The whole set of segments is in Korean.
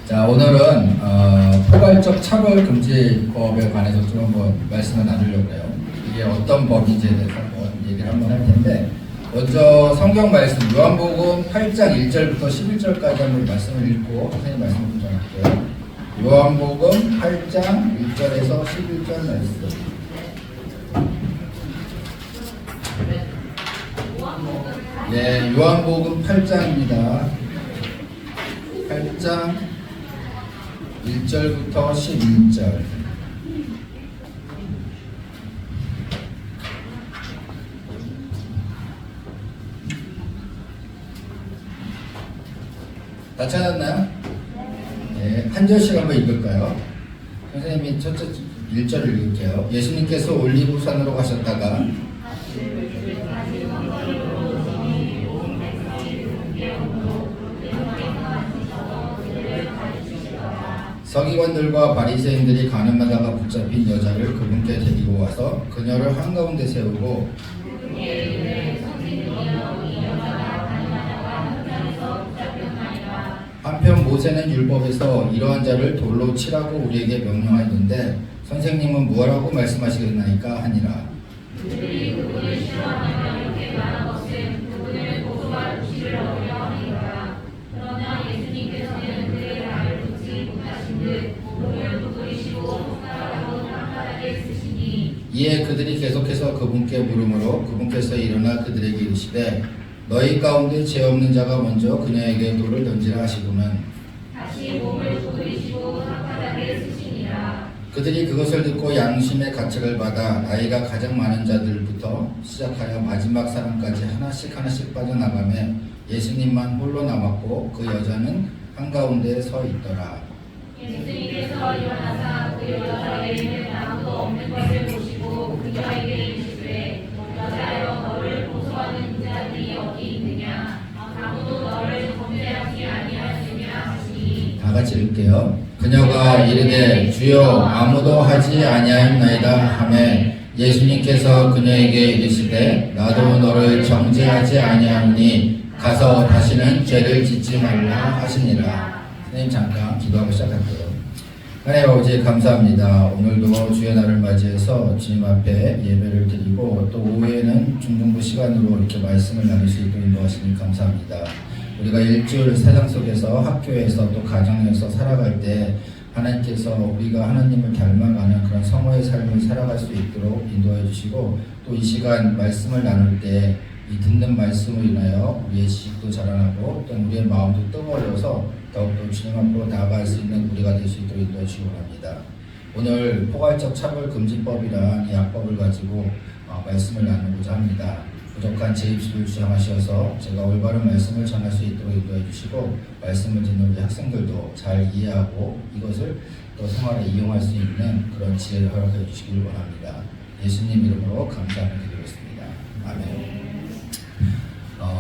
자, 오늘은 포괄적 차별금지법에 관해서 좀 한번 말씀을 나누려고 해요. 이게 어떤 법인지에 대해서 한번 얘기를 한번 할 텐데, 먼저 성경 말씀 요한복음 8장 1절부터 11절까지 한번 말씀을 읽고 선생님 말씀을 좀 전할게요. 요한복음 8장 1절에서 11절 말씀. 예, 요한복음 8장입니다. 8장 1절부터 11절. 다 찾았나요? 네, 한 절씩 한번 읽을까요? 선생님이 첫째 1절을 읽을게요. 예수님께서 올리브산으로 가셨다가 서기관들과 바리새인들이 가늠하다가 붙잡힌 여자를 그분께 데리고 와서 그녀를 한가운데 세우고 한편 모세는 율법에서 이러한 자를 돌로 치라고 우리에게 명령하였는데 선생님은 무엇라고 말씀하시겠나이까 하니라. 이에 그들이 계속해서 그분께 물으므로 그분께서 일어나 그들에게 이르시되 너희 가운데 죄 없는 자가 먼저 그녀에게 돌을 던지라 하시고는 다시 몸을 두드리시고 땅바닥에 쓰시니라. 그들이 그것을 듣고 양심의 가책을 받아 나이가 가장 많은 자들부터 시작하여 마지막 사람까지 하나씩 빠져나가며 예수님만 홀로 남았고 그 여자는 한가운데 서 있더라. 예수님께서 일어나사 그 여자에게는 아무도 없는 것을 보시고 그녀에게 이르시되 여자여 너를 고소하는 자들이 어디 있느냐 아무도 너를 범죄하지 아니하였느냐 하시니 다 같이 읽게요. 그녀가 이르되 주여 아무도 하지 아니하였나이다 하매 예수님께서 그녀에게 이르시되 나도 너를 정죄하지 아니하노니 가서 다시는 죄를 짓지 말라 하시니라. 선생님 잠깐 기도하고 시작할게요. 하나님 아버지 감사합니다. 오늘도 주의 날을 맞이해서 주님 앞에 예배를 드리고 또 오후에는 중등부 시간으로 이렇게 말씀을 나눌 수 있도록 인도하시니 감사합니다. 우리가 일주일 세상 속에서 학교에서 또 가정에서 살아갈 때 하나님께서 우리가 하나님을 닮아가는 그런 성화의 삶을 살아갈 수 있도록 인도해 주시고 또 이 시간 말씀을 나눌 때 이 듣는 말씀을 인하여 우리의 지식도 자라나고 또 우리의 마음도 뜨거워져서 더욱더 주님 앞으로 나아갈 수 있는 우리가 될 수 있도록 인도해 주시기 바랍니다. 오늘 포괄적 차별금지법이란 이 약법을 가지고 말씀을 나누고자 합니다. 부족한 제 입술을 주장하셔서 제가 올바른 말씀을 전할 수 있도록 인도해 주시고 말씀을 듣는 우리 학생들도 잘 이해하고 이것을 또 생활에 이용할 수 있는 그런 지혜를 허락해 주시기를 원합니다. 예수님 이름으로 감사하며 기도했습니다. 아멘.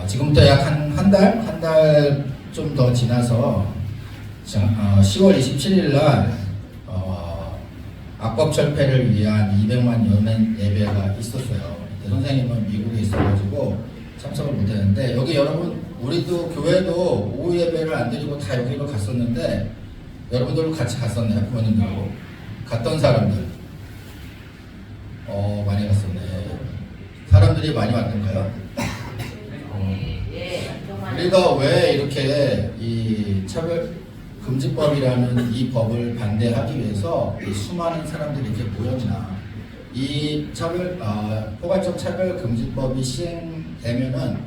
지금부터 약 한 달 좀 더 지나서 10월 27일 날 악법 철폐를 위한 200만 연맹 예배가 있었어요. 선생님은 미국에 있어가지고 참석을 못했는데 여기 여러분 우리도 교회도 오후 예배를 안 드리고 다 여기로 갔었는데 여러분들도 같이 갔었네요. 부모님들하고 갔던 사람들 많이 갔었네. 사람들이 많이 왔던가요? 우리가 왜 이렇게 이 차별금지법이라는 이 법을 반대하기 위해서 이 수많은 사람들이 이렇게 모였나? 이 포괄적 차별금지법이 시행되면은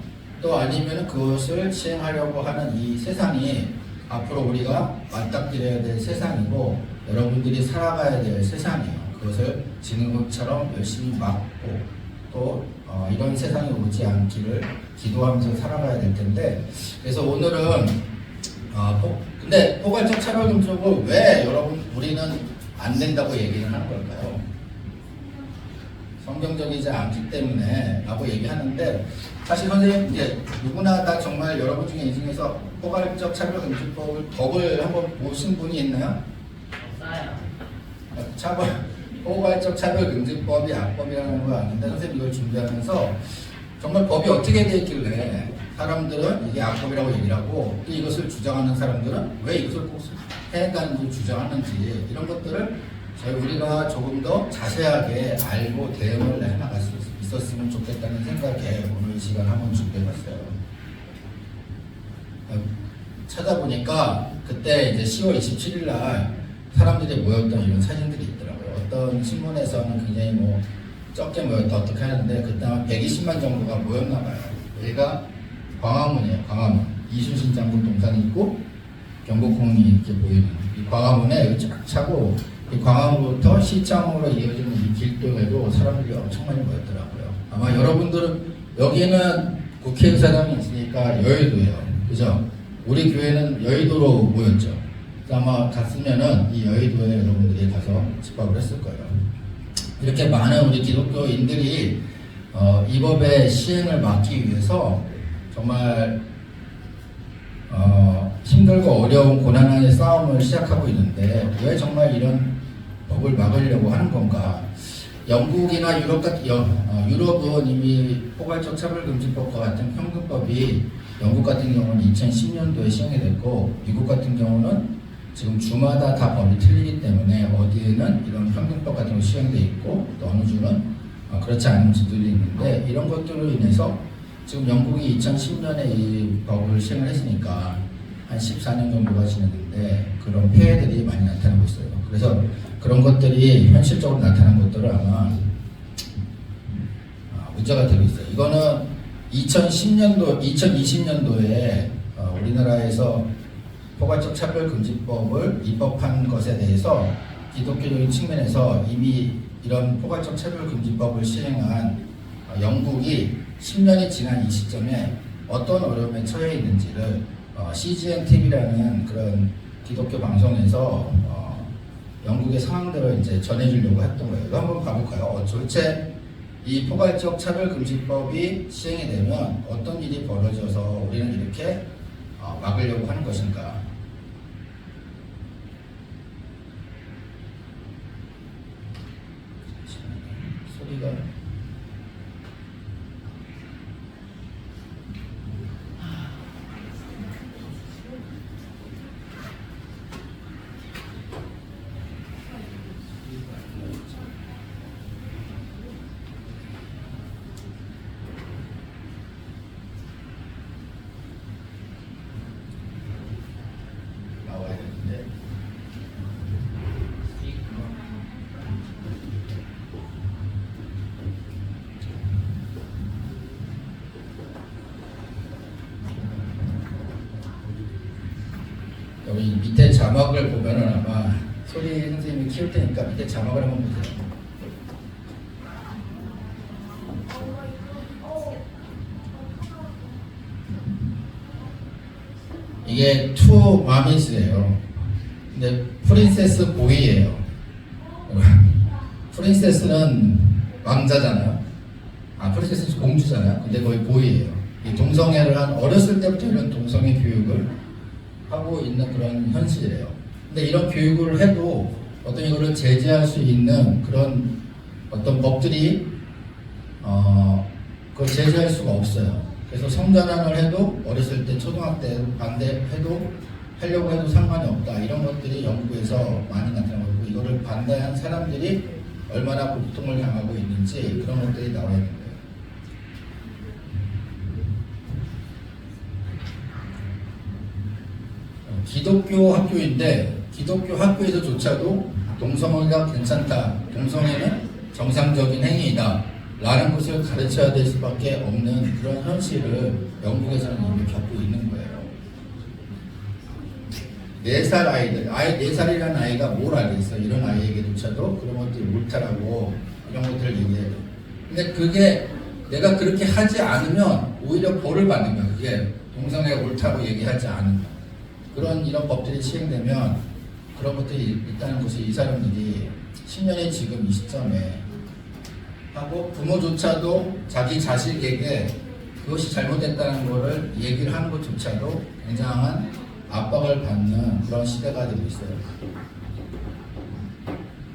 또 아니면은 그것을 시행하려고 하는 이 세상이 앞으로 우리가 맞닥뜨려야 될 세상이고 여러분들이 살아가야 될 세상이에요. 그것을 지금처럼 열심히 막고 또 이런 세상이 오지 않기를 기도하면서 살아가야 될 텐데 그래서 오늘은 근데 포괄적 차별금지법을 왜 우리는 안 된다고 얘기를 하는 걸까요? 성경적이지 않기 때문에 라고 얘기하는데 사실 선생님 이제 누구나 다 정말 여러분 중에 인생에서 포괄적 차별금지법을 한번 보신 분이 있나요? 없어요. 포괄적 차별금지법이 악법이라는 걸 아는데 선생님 이걸 준비하면서 정말 법이 어떻게 되어 있길래 사람들은 이게 악법이라고 얘기를 하고 또 이것을 주장하는 사람들은 왜 이것을 꼭 해야 한다는지 주장하는지 이런 것들을 우리가 조금 더 자세하게 알고 대응을 해나갈 수 있었으면 좋겠다는 생각에 오늘 이 시간 한번 준비해봤어요. 찾아보니까 그때 이제 10월 27일 날 사람들이 모였던 이런 사진들이 있더라고요. 어떤 신문에서는 굉장히 뭐 적게 모였다 어떻게 하는데 그때 한 120만 정도가 모였나 봐요. 여기가 광화문이에요. 광화문. 이순신 장군 동상이 있고 경복궁이 이렇게 보이는 이 광화문에 여기 쫙 차고 이 광화문부터 시청으로 이어지는 이 길동에도 사람들이 엄청 많이 모였더라고요. 아마 여러분들은 여기는 국회의사당이 있으니까 여의도예요. 그죠? 우리 교회는 여의도로 모였죠. 아마 갔으면은 이 여의도에 여러분들이 가서 집합을 했을 거예요. 이렇게 많은 우리 기독교인들이 이 법의 시행을 막기 위해서 정말 힘들고 어려운 고난의 싸움을 시작하고 있는데 왜 정말 이런 법을 막으려고 하는 건가? 영국이나 유럽은 이미 포괄적 차별금지법과 같은 평등법이 영국 같은 경우는 2010년도에 시행이 됐고 미국 같은 경우는 지금 주마다 다 법이 틀리기 때문에 어디에는 이런 평등법 같은 거 시행돼 있고 또 어느 주는 그렇지 않은 주들이 있는데 이런 것들로 인해서 지금 영국이 2010년에 이 법을 시행을 했으니까 한 14년 정도가 지났는데 그런 폐해들이 많이 나타나고 있어요. 그래서 그런 것들이 현실적으로 나타난 것들을 아마 문제가 되고 있어요. 이거는 2020년도에 우리나라에서 포괄적 차별금지법을 입법한 것에 대해서 기독교적인 측면에서 이미 이런 포괄적 차별금지법을 시행한 영국이 10년이 지난 이 시점에 어떤 어려움에 처해 있는지를 CGN TV라는 그런 기독교 방송에서 영국의 상황들을 이제 전해주려고 했던 거예요. 이거 한번 봐볼까요? 도대체 이 포괄적 차별금지법이 시행이 되면 어떤 일이 벌어져서 우리는 이렇게 막으려고 하는 것인가? 소리가 나와야 되는데 여기 밑에 자막을 보면은 아마 소리 선생님이 키울 테니까 밑에 자막을 한번 보세요. 이게 투 마미스예요. 근데 프린세스 보이예요. 프린세스는 왕자잖아요. 프린세스는 공주잖아요. 근데 거의 보이예요. 이 동성애를 한 어렸을 때부터 이런 동성애 교육을 하고 있는 그런 현실이에요. 근데 이런 교육을 해도 어떤 이거를 제재할 수 있는 그런 어떤 법들이 그걸 제재할 수가 없어요. 그래서 성전환을 해도 어렸을 때 초등학교 반대해도 하려고 해도 상관이 없다. 이런 것들이 영국에서 많이 나타나고 있고 이거를 반대한 사람들이 얼마나 고통을 당하고 있는지 그런 것들이 나와 있는 거예요. 기독교 학교인데 기독교 학교에서조차도 동성애가 괜찮다. 동성애는 정상적인 행위이다. 라는 것을 가르쳐야 될 수밖에 없는 그런 현실을 영국에서는 이미 겪고 있는 거예요. 4살 아이들, 4살이라는 아이가 뭘 알겠어? 이런 아이에게조차도 그런 것들이 옳다라고 이런 것들을 얘기해요. 근데 그게 내가 그렇게 하지 않으면 오히려 벌을 받는 거야. 그게 동성애가 옳다고 얘기하지 않으면. 이런 법들이 시행되면 그런 것들이 있다는 것을 이 사람들이 10년의 지금 이 시점에 하고 부모조차도 자기 자식에게 그것이 잘못됐다는 것을 얘기를 하는 것조차도 굉장한 압박을 받는 그런 시대가 되고 있어요.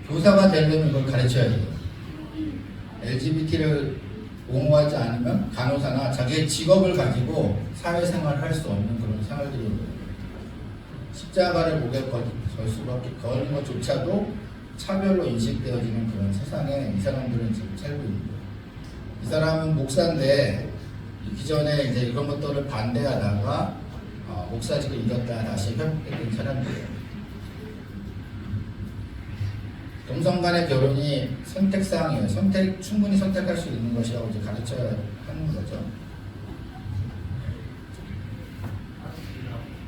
교사가 되려면 이걸 가르쳐야 돼요. LGBT를 옹호하지 않으면 간호사나 자기의 직업을 가지고 사회생활을 할 수 없는 그런 생활들이 있는 거예요. 십자가를 목에 걸 수밖에 거는 것조차도 차별로 인식되어지는 그런 세상에 이 사람들은 지금 살고 있는 거예요. 이 사람은 목사인데 기존에 이제 이런 것들을 반대하다가 목사직을 잃었다 다시 회복했던 사람들이에요. 동성 간의 결혼이 선택사항이에요. 충분히 선택할 수 있는 것이라고 이제 가르쳐야 하는 거죠.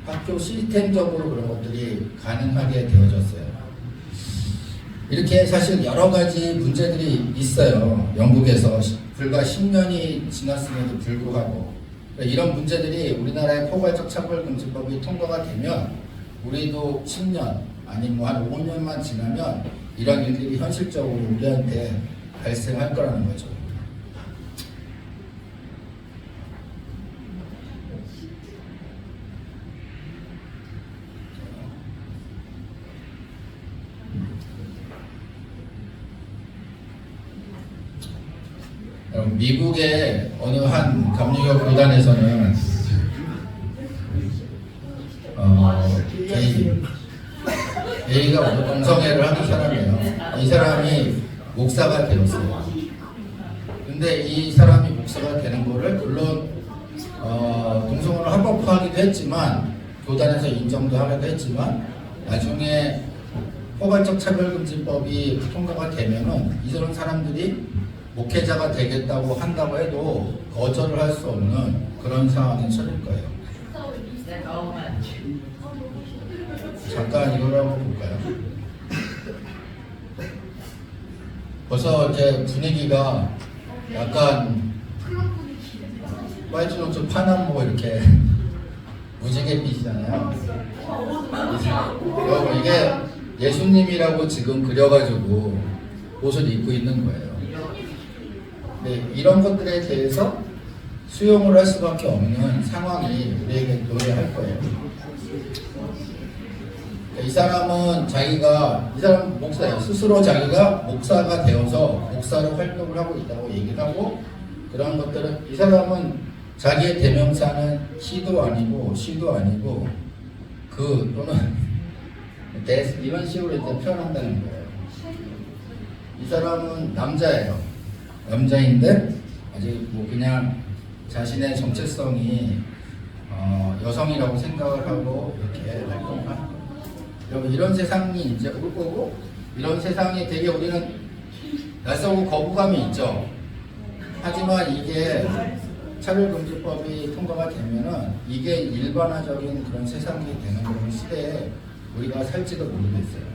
학교 시스템적으로 그런 것들이 가능하게 되어졌어요. 이렇게 사실 여러 가지 문제들이 있어요. 영국에서 불과 10년이 지났음에도 불구하고 이런 문제들이 우리나라의 포괄적 차별금지법이 통과가 되면 우리도 10년 아니면 뭐 한 5년만 지나면 이런 일들이 현실적으로 우리한테 발생할 거라는 거죠. 미국의 어느 한 감리교 교단에서는 A가 어느 동성애를 하는 사람이에요. 이 사람이 목사가 되었어요. 근데 이 사람이 목사가 되는 거를 물론 동성애를 합법화하기도 했지만 교단에서 인정도 하기도 했지만 나중에 포괄적 차별금지법이 통과가 되면은 이런 사람들이 목회자가 되겠다고 한다고 해도 거절을 할 수 없는 그런 상황이 처질 거예요. 잠깐 이걸 한번 볼까요? 벌써 이제 분위기가 약간 화이트노트 파남보 이렇게 무지갯빛이잖아요. 여러분 이게 예수님이라고 지금 그려가지고 옷을 입고 있는 거예요. 네, 이런 것들에 대해서 수용을 할 수밖에 없는 상황이 우리에게 노래할 거예요. 이 사람은 이 사람 목사예요. 스스로 자기가 목사가 되어서 목사로 활동을 하고 있다고 얘기를 하고 그런 것들은 이 사람은 자기의 대명사는 he도 아니고 she도 아니고 그 또는 that 이런 식으로 이제 표현한다는 거예요. 이 사람은 남자예요. 남자인데 아직 뭐 그냥 자신의 정체성이 여성이라고 생각을 하고 이렇게 활동을 하는 거예요. 여러분 이런 세상이 이제 올 거고 이런 세상에 되게 우리는 낯설고 거부감이 있죠. 하지만 이게 차별금지법이 통과가 되면은 이게 일반화적인 그런 세상이 되는 그런 시대에 우리가 살지도 모르겠어요.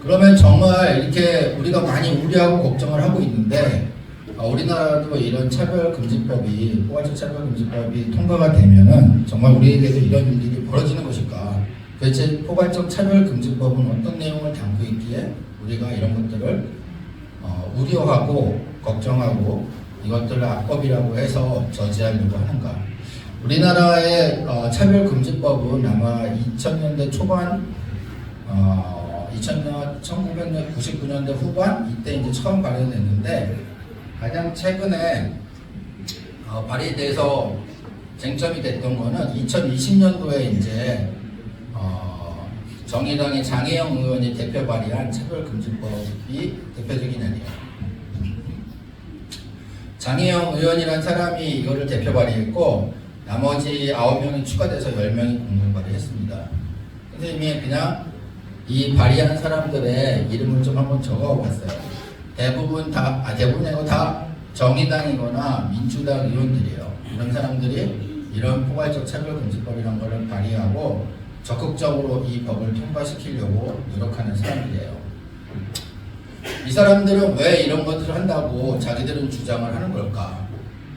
그러면 정말 이렇게 우리가 많이 우려하고 걱정을 하고 있는데 우리나라도 이런 차별금지법이 포괄적 차별금지법이 통과가 되면은 정말 우리에게도 이런 일들이 벌어지는 것일까? 도대체 포괄적 차별금지법은 어떤 내용을 담고 있기에 우리가 이런 것들을 우려하고 걱정하고 이것들을 악법이라고 해서 저지하려고 하는가? 우리나라의 차별금지법은 아마 2000년대 초반 1999년대 후반 이때 이제 처음 발의됐는데 가장 최근에 발의돼서 쟁점이 됐던 거는 2020년도에 이제 정의당의 장혜영 의원이 대표 발의한 차별금지법이 대표적인 아니에요. 장혜영 의원이란 사람이 이거를 대표 발의했고 나머지 9명이 추가돼서 10명이 공동 발의했습니다. 선생님이 그냥 이 발의한 사람들의 이름을 좀 한번 적어봤어요. 대부분이고 다 정의당이거나 민주당 의원들이에요. 이런 사람들이 이런 포괄적 차별금지법이라는 것을 발의하고 적극적으로 이 법을 통과시키려고 노력하는 사람들이에요. 이 사람들은 왜 이런 것들을 한다고 자기들은 주장을 하는 걸까?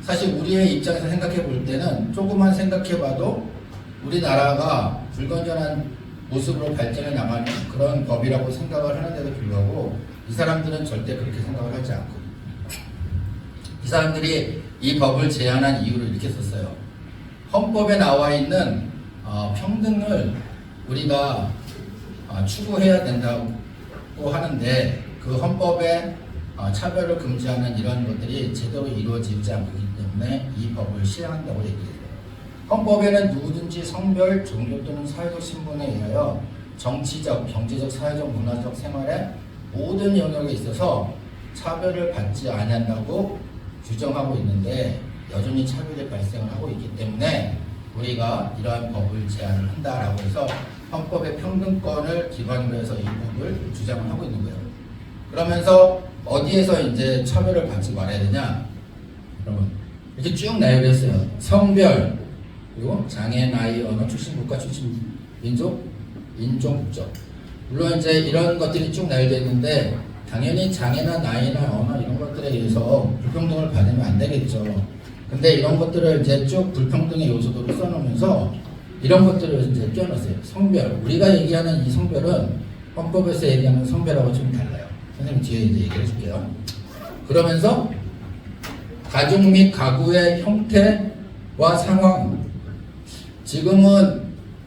사실 우리의 입장에서 생각해 볼 때는 조금만 생각해 봐도 우리나라가 불건전한 모습으로 발전해 나가는 그런 법이라고 생각을 하는데도 불구하고 이 사람들은 절대 그렇게 생각을 하지 않거든요. 이 사람들이 이 법을 제안한 이유를 이렇게 썼어요. 헌법에 나와 있는 평등을 우리가 추구해야 된다고 하는데 그 헌법에 차별을 금지하는 이런 것들이 제대로 이루어지지 않기 때문에 이 법을 시행한다고 얘기해요. 헌법에는 누구든지 성별, 종교 또는 사회적 신분에 의하여 정치적, 경제적, 사회적, 문화적 생활의 모든 영역에 있어서 차별을 받지 아니한다고 규정하고 있는데 여전히 차별이 발생을 하고 있기 때문에 우리가 이러한 법을 제안을 한다라고 해서 헌법의 평등권을 기반으로 해서 이 법을 주장을 하고 있는 거예요. 그러면서 어디에서 이제 차별을 받지 말아야 되냐? 여러분 이렇게 쭉 나열했어요. 성별, 그리고 장애, 나이, 언어, 출신, 국가, 출신, 민족, 인종, 국적. 물론 이제 이런 것들이 쭉 나열되어 있는데 당연히 장애나 나이나 언어 이런 것들에 의해서 불평등을 받으면 안 되겠죠. 근데 이런 것들을 이제 쭉 불평등의 요소들을 써놓으면서 이런 것들을 이제 끼워넣었어요. 성별. 우리가 얘기하는 이 성별은 헌법에서 얘기하는 성별하고 좀 달라요. 선생님 뒤에 이제 얘기해 줄게요. 그러면서 가족 및 가구의 형태와 상황. 지금은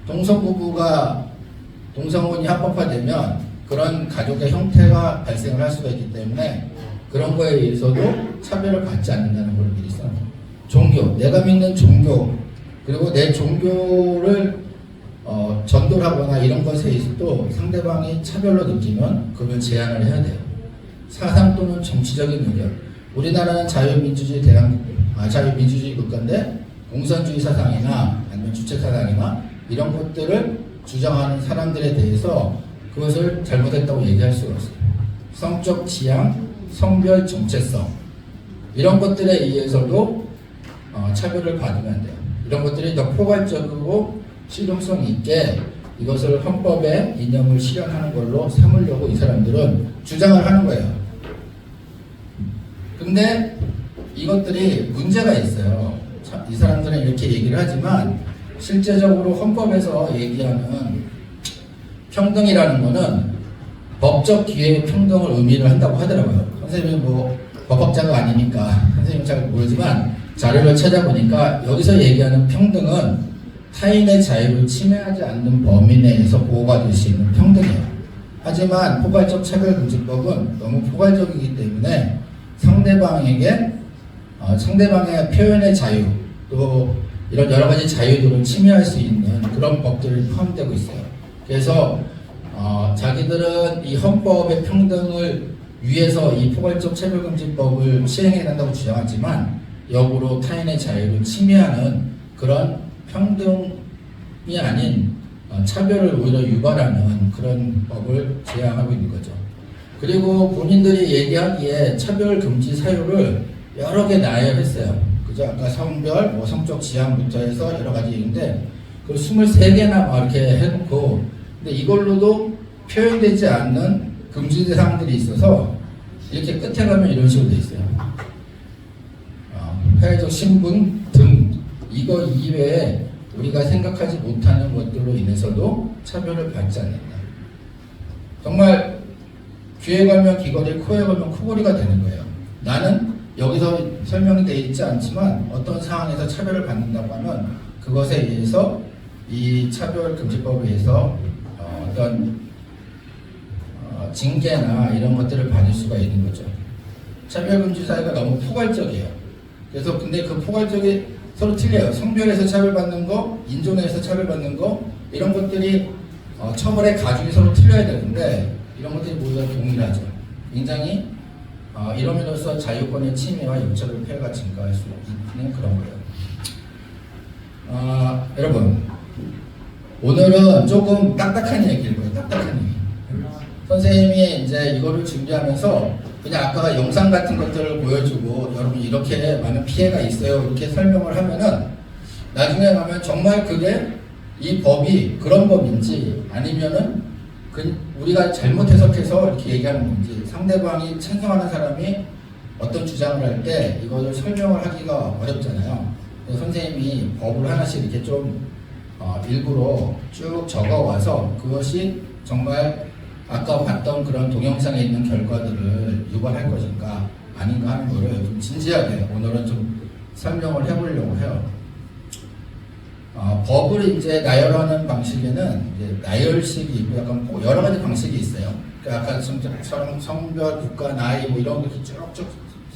동성혼이 합법화되면 그런 가족의 형태가 발생을 할 수가 있기 때문에 그런 거에 의해서도 차별을 받지 않는다는 걸 미리 써요. 종교, 내가 믿는 종교, 그리고 내 종교를 전도를 하거나 이런 것에 있어도 상대방이 차별로 느끼면 그걸 제한을 해야 돼요. 사상 또는 정치적인 의견. 우리나라는 자유민주주의 국가인데 공산주의 사상이나 아니면 주체 사상이나 이런 것들을 주장하는 사람들에 대해서 그것을 잘못했다고 얘기할 수가 없어요. 성적 지향, 성별 정체성 이런 것들에 의해서도 차별을 받으면 안 돼요. 이런 것들이 더 포괄적이고 실용성 있게 이것을 헌법의 이념을 실현하는 걸로 삼으려고 이 사람들은 주장을 하는 거예요. 근데 이것들이 문제가 있어요. 이 사람들은 이렇게 얘기를 하지만 실제적으로 헌법에서 얘기하는 평등이라는 거는 법적 기회의 평등을 의미를 한다고 하더라고요. 선생님이 뭐 법학자가 아니니까 선생님 잘 모르지만 자료를 찾아보니까 여기서 얘기하는 평등은 타인의 자유를 침해하지 않는 범위 내에서 보호가 될 수 있는 평등이에요. 하지만 포괄적 차별금지법은 너무 포괄적이기 때문에 상대방의 표현의 자유 또 이런 여러 가지 자유들을 침해할 수 있는 그런 법들이 포함되고 있어요. 그래서 자기들은 이 헌법의 평등을 위해서 이 포괄적 차별금지법을 시행해야 한다고 주장하지만 역으로 타인의 자유를 침해하는 그런 평등이 아닌 차별을 오히려 유발하는 그런 법을 제안하고 있는 거죠. 그리고 본인들이 얘기하기에 차별금지 사유를 여러 개 나열했어요. 그죠? 아까 성별, 뭐 성적 지향부터 해서 여러 가지 얘기인데 그 23개나 막 이렇게 해놓고 근데 이걸로도 표현되지 않는 금지 대상들이 있어서 이렇게 끝에 가면 이런 식으로 돼 있어요. 사회적 신분 등 이거 이외에 우리가 생각하지 못하는 것들로 인해서도 차별을 받지 않는다. 정말 귀에 걸면 귀걸이, 코에 걸면 코걸이가 되는 거예요. 나는 여기서 설명이 되어 있지 않지만 어떤 상황에서 차별을 받는다고 하면 그것에 의해서 이 차별금지법에 의해서 어떤 징계나 이런 것들을 받을 수가 있는 거죠. 차별금지 사회가 너무 포괄적이에요. 그래서 근데 그 포괄적이 서로 틀려요. 성별에서 차별받는 거, 인종에서 차별받는 거 이런 것들이 처벌의 가중이 서로 틀려야 되는데 이런 것들이 모두 다 동일하죠. 굉장히 이러면서 자유권의 침해와 역차별 폐해가 증가할 수 있는 그런 거예요. 여러분 오늘은 조금 딱딱한 얘기일 거예요. 딱딱한 얘기. 선생님이 이제 이거를 준비하면서 그냥 아까 영상 같은 것들을 보여주고 여러분 이렇게 많은 피해가 있어요 이렇게 설명을 하면은 나중에 가면 정말 그게 이 법이 그런 법인지 아니면은 우리가 잘못 해석해서 이렇게 얘기하는 건지 상대방이 찬성하는 사람이 어떤 주장을 할 때 이것을 설명을 하기가 어렵잖아요. 그래서 선생님이 법을 하나씩 이렇게 좀 일부러 쭉 적어와서 그것이 정말 아까 봤던 그런 동영상에 있는 결과들을 유발할 것인가 아닌가 하는 거를 좀 진지하게 오늘은 좀 설명을 해보려고 해요. 법을 이제 나열하는 방식에는 이제 나열식이 있고 약간 여러 가지 방식이 있어요. 아까 성별, 국가, 나이 뭐 이런 거 쭉쭉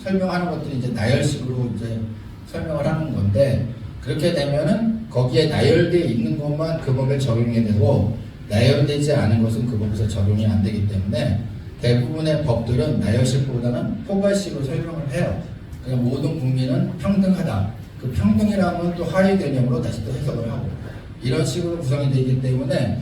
설명하는 것들이 이제 나열식으로 이제 설명을 하는 건데, 그렇게 되면은 거기에 나열되어 있는 것만 그 법에 적용이 되고 나열되지 않은 것은 그 법에서 적용이 안 되기 때문에 대부분의 법들은 나열식보다는 포괄식으로 설명을 해요. 그러니까 모든 국민은 평등하다. 그 평등이라는 또 하위 개념으로 다시 또 해석을 하고 이런 식으로 구성이 되기 때문에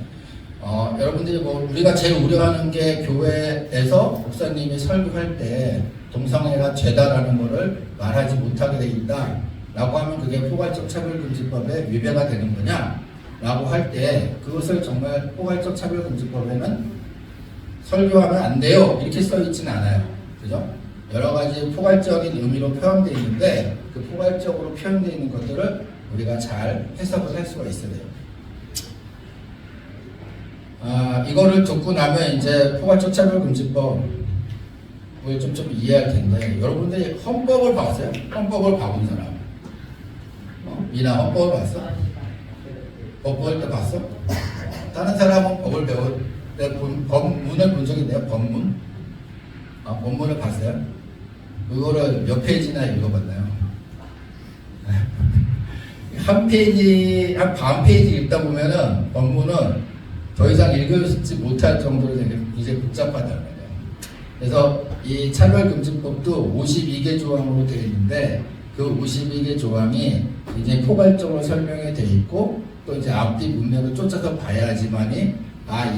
여러분들이 뭐 우리가 제일 우려하는 게 교회에서 목사님이 설교할 때 동성애가 죄다라는 것을 말하지 못하게 돼 있다 라고 하면 그게 포괄적 차별금지법에 위배가 되는 거냐 라고 할 때 그것을 정말 포괄적 차별금지법에는 설교하면 안 돼요 이렇게 써 있지는 않아요. 그죠? 여러 가지 포괄적인 의미로 표현되어 있는데 그 포괄적으로 표현되어 있는 것들을 우리가 잘 해석을 할 수가 있어야 돼요. 이거를 듣고 나면 이제 포괄적 차별금지법을 좀 이해할 텐데, 여러분들이 헌법을 봤어요? 헌법을 봐본 사람? 미나 헌법을 봤어? 법 볼 때 봤어? 다른 사람은 법을 배울 때 법문을 본 적이 있나요? 법문? 법문을 봤어요? 그거를 몇 페이지나 읽어봤나요? 한 페이지, 한 반 페이지 읽다 보면은 법문은 더 이상 읽지 못할 정도로 되게 이제 복잡하다는 거예요. 그래서 이 차별금지법도 52개 조항으로 되어 있는데 그 52개 조항이 이제 포괄적으로 설명이 되어 있고 또 이제 앞뒤 문맥을 쫓아서 봐야지만이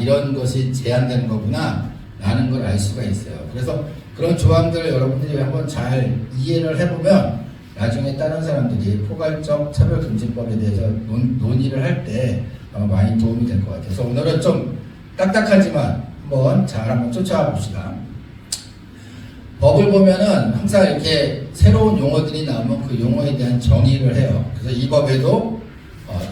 이런 것이 제한되는 거구나 라는 걸 알 수가 있어요. 그래서 그런 조항들을 여러분들이 한번 잘 이해를 해보면 나중에 다른 사람들이 포괄적 차별금지법에 대해서 논의를 할 때 많이 도움이 될 것 같아요. 그래서 오늘은 좀 딱딱하지만 한번 쫓아와 봅시다. 법을 보면은 항상 이렇게 새로운 용어들이 나오면 그 용어에 대한 정의를 해요. 그래서 이 법에도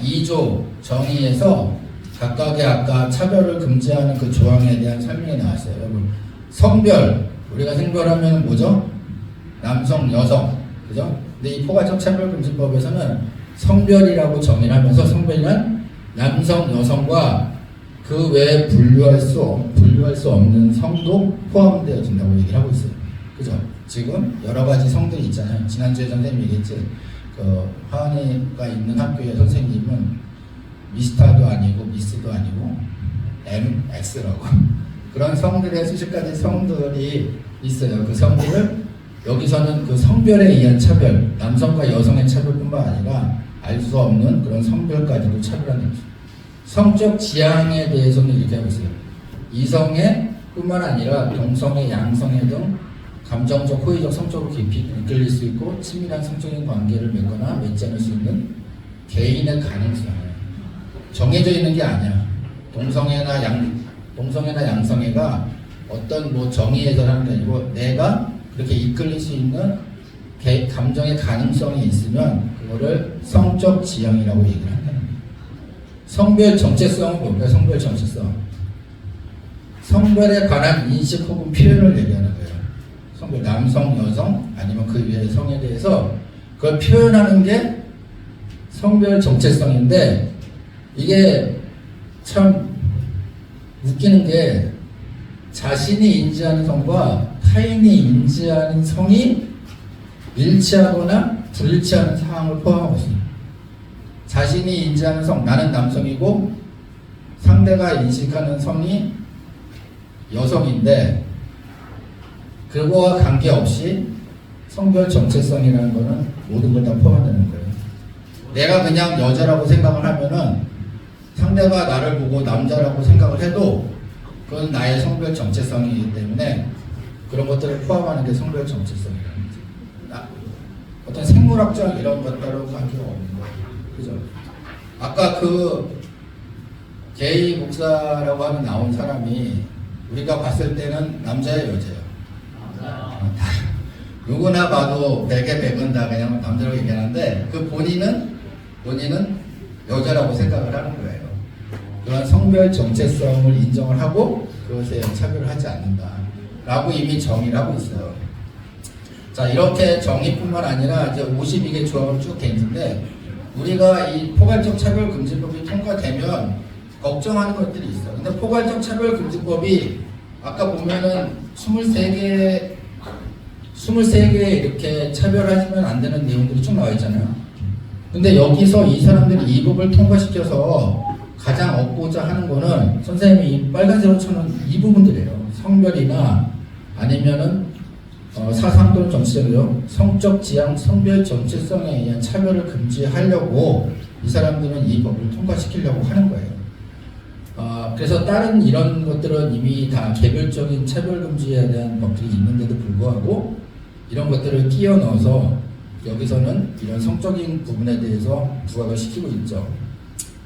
2조 정의에서 각각의 아까 차별을 금지하는 그 조항에 대한 설명이 나왔어요. 여러분, 성별, 우리가 생별하면 뭐죠? 남성, 여성, 그죠? 근데 이 포괄적 차별금지법에서는 성별이라고 정의를 하면서 성별은 남성, 여성과 그 외에 분류할 수 없는 성도 포함되어진다고 얘기를 하고 있어요. 그죠? 지금 여러 가지 성들이 있잖아요. 지난주에 선생님이 얘기했지. 하은이가 있는 학교의 선생님은 미스터도 아니고 미스도 아니고 MX라고 그런 성들의 수십 가지 성들이 있어요. 그 성들을 여기서는 그 성별에 의한 차별, 남성과 여성의 차별뿐만 아니라 알 수 없는 그런 성별까지도 차별하는 거죠. 성적 지향에 대해서는 이렇게 하고 있어요. 이성애 뿐만 아니라 동성애, 양성애 등 감정적, 호의적, 성적으로 깊이 이끌릴 수 있고 친밀한 성적인 관계를 맺거나 맺지 않을 수 있는 개인의 가능성. 정해져 있는 게 아니야. 동성애나 양성애가 어떤 정의에서 하는 게 아니고 내가 그렇게 이끌릴 수 있는 감정의 가능성이 있으면 그거를 성적 지향이라고 얘기를 한다는 거예요. 성별 정체성은 뭘까요? 성별 정체성. 성별에 관한 인식 혹은 표현을 얘기하는 거예요. 성별, 남성, 여성, 아니면 그 위의 성에 대해서 그걸 표현하는 게 성별 정체성인데 이게 참 웃기는 게 자신이 인지하는 성과 타인이 인지하는 성이 일치하거나 불일치하는 상황을 포함하고 있습니다. 자신이 인지하는 성, 나는 남성이고 상대가 인식하는 성이 여성인데 그거와 관계없이 성별 정체성이라는 거는 모든 걸 다 포함한다는 거예요. 내가 그냥 여자라고 생각을 하면은 상대가 나를 보고 남자라고 생각을 해도 그건 나의 성별 정체성이기 때문에 그런 것들을 포함하는 게 성별 정체성이라는 거죠. 어떤 생물학적 이런 것들하고 관계가 없는 거예요. 그죠? 아까 그 게이 목사라고 하는 나온 사람이 우리가 봤을 때는 남자예요, 여자예요? 누구나 봐도 100에 100은 다 그냥 남자라고 얘기하는데 그 본인은 여자라고 생각을 하는 거예요. 그런 성별 정체성을 인정을 하고 그것에 차별을 하지 않는다 라고 이미 정의를 하고 있어요. 자, 이렇게 정의뿐만 아니라 이제 52개 조항으로 쭉 돼 있는데 우리가 이 포괄적 차별금지법이 통과되면 걱정하는 것들이 있어요. 근데 포괄적 차별금지법이 아까 보면은 23개 이렇게 차별하시면 안 되는 내용들이 쭉 나와 있잖아요. 근데 여기서 이 사람들이 이 법을 통과시켜서 가장 얻고자 하는 거는 선생님이 이 빨간색으로 쳐놓은 이 부분들이에요. 성별이나 아니면은 사상 또는 정치적으로 성적 지향, 성별 정체성에 의한 차별을 금지하려고 이 사람들은 이 법을 통과시키려고 하는 거예요. 그래서 다른 이런 것들은 이미 다 개별적인 차별 금지에 대한 법들이 있는데도 불구하고 이런 것들을 끼워 넣어서 여기서는 이런 성적인 부분에 대해서 부각을 시키고 있죠.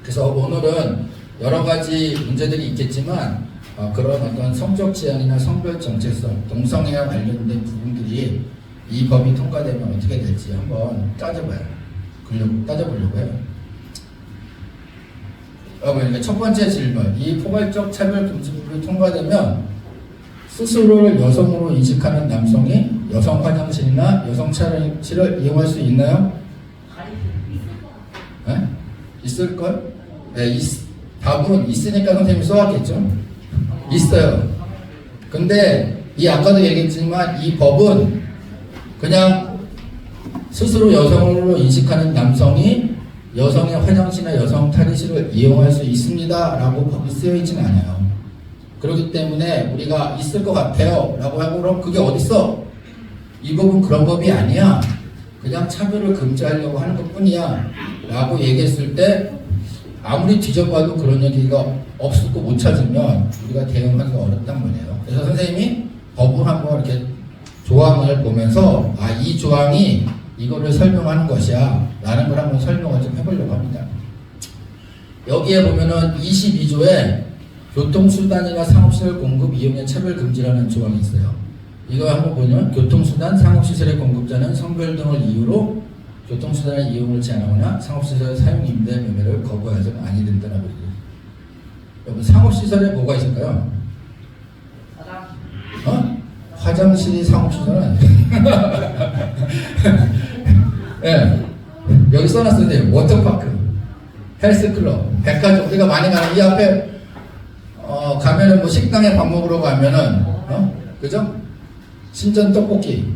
그래서 오늘은 여러 가지 문제들이 있겠지만 그런 어떤 성적 지향이나 성별 정체성, 동성애와 관련된 부분들이 이 법이 통과되면 어떻게 될지 한번 따져보려고 해요. 그러니까 첫 번째 질문, 이 포괄적 차별금지법이 통과되면 스스로를 여성으로 인식하는 남성이 여성 화장실이나 여성 촬영실을 이용할 수 있나요? 네? 있을걸? 네, 답은 있으니까 선생님이 써왔겠죠? 있어요. 근데 아까도 얘기했지만 이 법은 그냥 스스로 여성으로 인식하는 남성이 여성의 화장실이나 여성 탈의실을 이용할 수 있습니다 라고 법이 쓰여 있지는 않아요. 그렇기 때문에 우리가 있을 것 같아요 라고 하고 그럼 그게 어딨어? 이 법은 그런 법이 아니야. 그냥 차별을 금지하려고 하는 것 뿐이야 라고 얘기했을 때 아무리 뒤져봐도 그런 얘기가 없고 못 찾으면 우리가 대응하기가 어렵단 말이에요. 그래서 선생님이 법을 한번 이렇게 조항을 보면서 이 조항이 이거를 설명하는 것이야 라는 걸 한번 설명을 좀 해보려고 합니다. 여기에 보면은 22조에 교통수단이나 상업시설 공급 이용의 차별금지라는 조항이 있어요. 이거 한번 보면 교통수단, 상업시설의 공급자는 성별 등을 이유로 교통수단의 이용을 제한하거나 상업시설 사용 임대 매매를 거부해서는 아니 된다라고 얘기해요. 여러분 상업시설에 뭐가 있을까요? 화장실이 상업시설은 아니에요. 네. 여기 써놨어요. 워터파크, 헬스클럽, 백화점. 우리가 많이 가는 이 앞에 가면은 뭐 식당에 밥 먹으러 가면은 그죠? 신전 떡볶이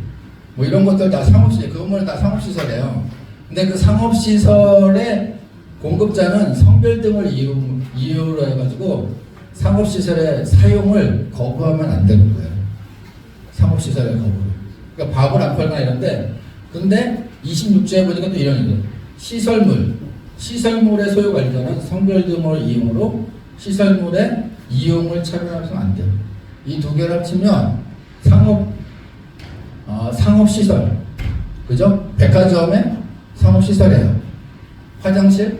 뭐 이런 것들 다 상업시설, 그 건물은 다 상업시설이에요. 근데 그 상업시설의 공급자는 성별 등을 이유로 해가지고 상업시설의 사용을 거부하면 안 되는 거예요. 상업시설의 거부. 그러니까 밥을 안 팔거나 이런데, 근데 26조에 보니까 또 이런 얘기예요. 시설물의 소유 관리자는 성별 등을 이용으로 시설물의 이용을 차별하면 안 돼요. 이 두 개를 합치면 상업시설, 그죠? 백화점의 상업시설이에요. 화장실,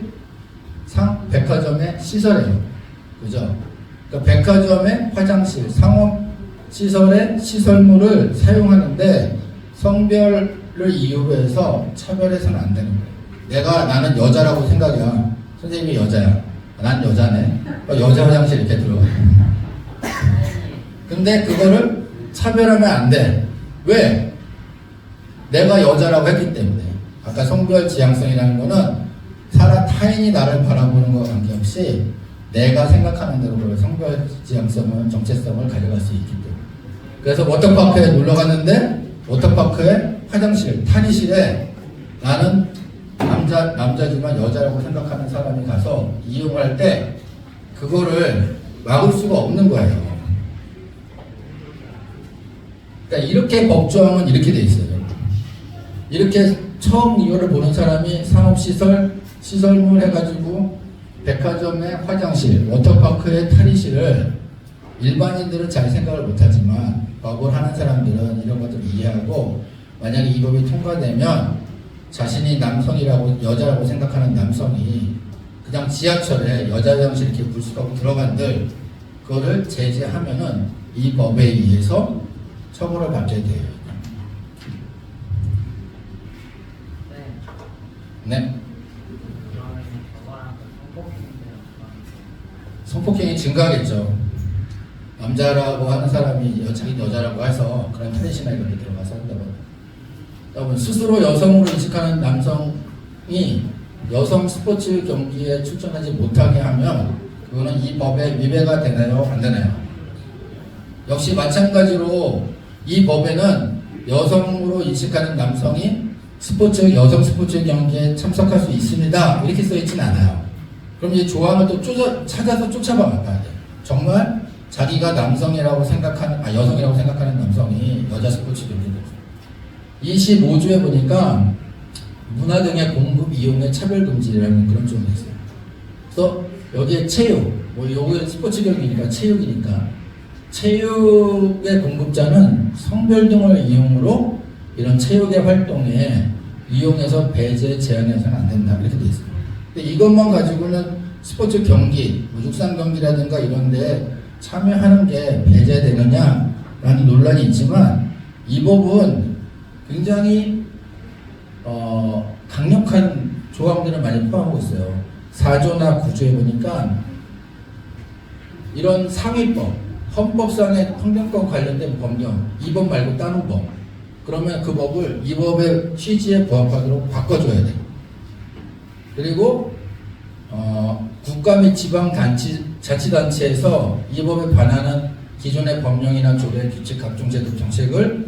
백화점의 시설이에요. 그죠? 그러니까 백화점의 화장실, 상업시설의 시설물을 사용하는데 성별을 이유로 해서 차별해서는 안 되는 거예요. 나는 여자라고 생각이야. 선생님이 여자야. 난 여자네. 여자 화장실 이렇게 들어가. 근데 그거를 차별하면 안 돼. 왜? 내가 여자라고 했기 때문에. 아까 성별 지향성이라는 거는 타인이 나를 바라보는 것과 관계없이 내가 생각하는 대로 그 성별 지향성을, 정체성을 가져갈 수 있기 때문에. 그래서 워터파크에 놀러 갔는데 워터파크의 화장실, 탈의실에 나는 남자지만 여자라고 생각하는 사람이 가서 이용할 때 그거를 막을 수가 없는 거예요. 그러니까 이렇게 법조항은 이렇게 돼 있어요. 이렇게 처음 이거를 보는 사람이 상업시설, 시설물 해가지고 백화점의 화장실, 워터파크의 탈의실을 일반인들은 잘 생각을 못하지만 법을 하는 사람들은 이런 것들을 이해하고 만약에 이 법이 통과되면 자신이 남성이라고 여자라고 생각하는 남성이 그냥 지하철에 여자 화장실 이렇게 물 수가 들어간들 그거를 제재하면은 이 법에 의해서 처벌을 받게 돼요. 네. 성폭행이 증가하겠죠. 남자라고 하는 사람이 자기 여자라고 해서 그런 탈의실이나 이런 데 들어가서 한다고. 여러분 스스로 여성으로 인식하는 남성이 여성 스포츠 경기에 출전하지 못하게 하면 그거는 이 법에 위배가 되나요? 안 되나요? 역시 마찬가지로 이 법에는 여성으로 인식하는 남성이 여성 스포츠 경기에 참석할 수 있습니다. 이렇게 써있지는 않아요. 그럼 이 조항을 또 찾아서 쫓아봐 봐야 돼요. 정말 자기가 여성이라고 생각하는 남성이 여자 스포츠 경기에 25조에 보니까 문화 등의 공급 이용의 차별금지라는 그런 조항이 있어요. 그래서 여기에 체육, 여기 스포츠 경기니까 체육이니까 체육의 공급자는 성별 등을 이용으로 이런 체육의 활동에 이용해서 배제 제한해서는 안 된다 이렇게 돼 있어요. 근데 이것만 가지고는 스포츠 경기, 육상 경기라든가 이런데 참여하는 게 배제되느냐라는 논란이 있지만 이 법은 굉장히 강력한 조항들을 많이 포함하고 있어요. 4조나 9조에 보니까 이런 상위법, 헌법상의 평등권 관련된 법령, 이 법 말고 다른 법, 그러면 그 법을 이 법의 취지에 부합하도록 바꿔줘야 돼요. 그리고 국가 및 지방자치단체에서 이 법에 반하는 기존의 법령이나 조례, 규칙, 각종 제도 정책을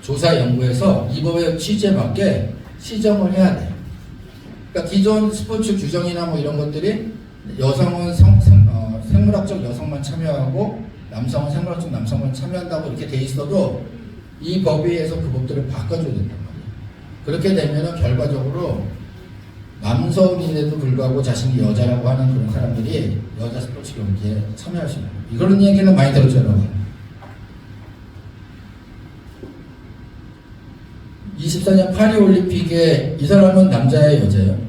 조사 연구해서 이 법의 취지에 맞게 시정을 해야 돼요. 그러니까 기존 스포츠 규정이나 뭐 이런 것들이 여성은 생물학적 여성만 참여하고 남성은 생물학적 남성만 참여한다고 이렇게 돼 있어도 이 법에 의해서 그 법들을 바꿔줘야 된단 말이에요. 그렇게 되면은 결과적으로 남성인데도 불구하고 자신이 여자라고 하는 그런 사람들이 여자 스포츠 경기에 참여할 수 있는 거예요. 이런 얘기는 많이 들었죠, 여러분. 24년 파리올림픽에 이 사람은 남자예요, 여자예요?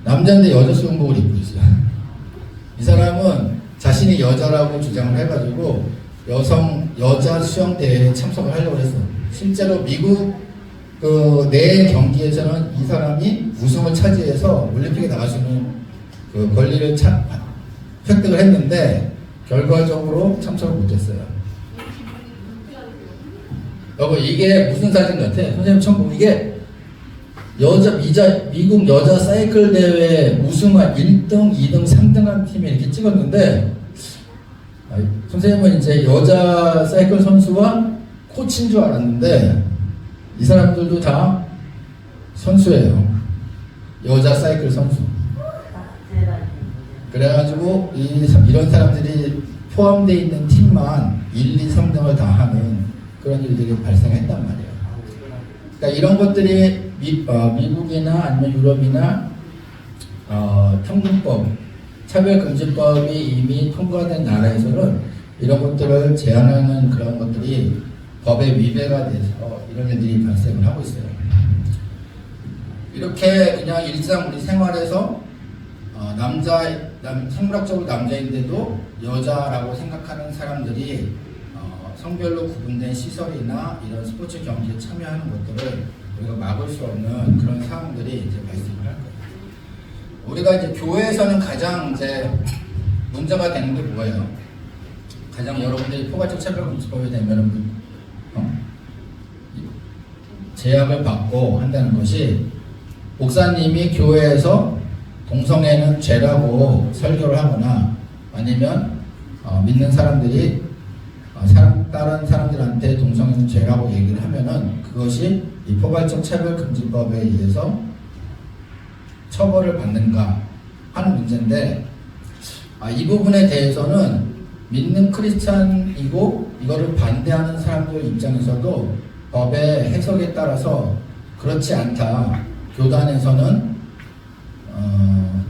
남자인데 여자 수영복을 입고 있어요. 이 사람은 자신이 여자라고 주장을 해가지고 여자 수영 대회에 참석을 하려고 했어. 실제로 미국 내 경기에서는 이 사람이 우승을 차지해서 올림픽에 나갈 수 있는 그 권리를 획득을 했는데 결과적으로 참석을 못했어요. 여보, 이게 무슨 사진 같아? 선생님 처음 보면 이게 미국 여자 사이클 대회 우승한 1등, 2등, 3등한 팀이 이렇게 찍었는데 선생님은 이제 여자 사이클 선수와 코치인 줄 알았는데 이 사람들도 다 선수예요. 여자 사이클 선수. 그래가지고 이런 사람들이 포함되어 있는 팀만 1, 2, 3등을 다 하는 그런 일들이 발생했단 말이에요. 그러니까 이런 것들이 미국이나 아니면 유럽이나 평등법, 차별금지법이 이미 통과된 나라에서는 이런 것들을 제한하는 그런 것들이 법에 위배가 돼서 이런 일들이 발생을 하고 있어요. 이렇게 그냥 일상 우리 생활에서 생물학적으로 남자인데도 여자라고 생각하는 사람들이 성별로 구분된 시설이나 이런 스포츠 경기에 참여하는 것들을 우리가 막을 수 없는 그런 상황들이 이제 발생을 할 거예요. 우리가 이제 교회에서는 가장 이제 문제가 되는 게 뭐예요? 가장 여러분들이 포괄적 차별금지법에 대면 제약을 받고 한다는 것이 목사님이 교회에서 동성애는 죄라고 설교를 하거나 아니면 믿는 사람들이 다른 사람들한테 동성애는 죄라고 얘기를 하면은 그것이 이 포괄적 차별금지법에 의해서 처벌을 받는가 하는 문제인데 이 부분에 대해서는 믿는 크리스찬이고 이거를 반대하는 사람들 입장에서도 법의 해석에 따라서 그렇지 않다. 교단에서는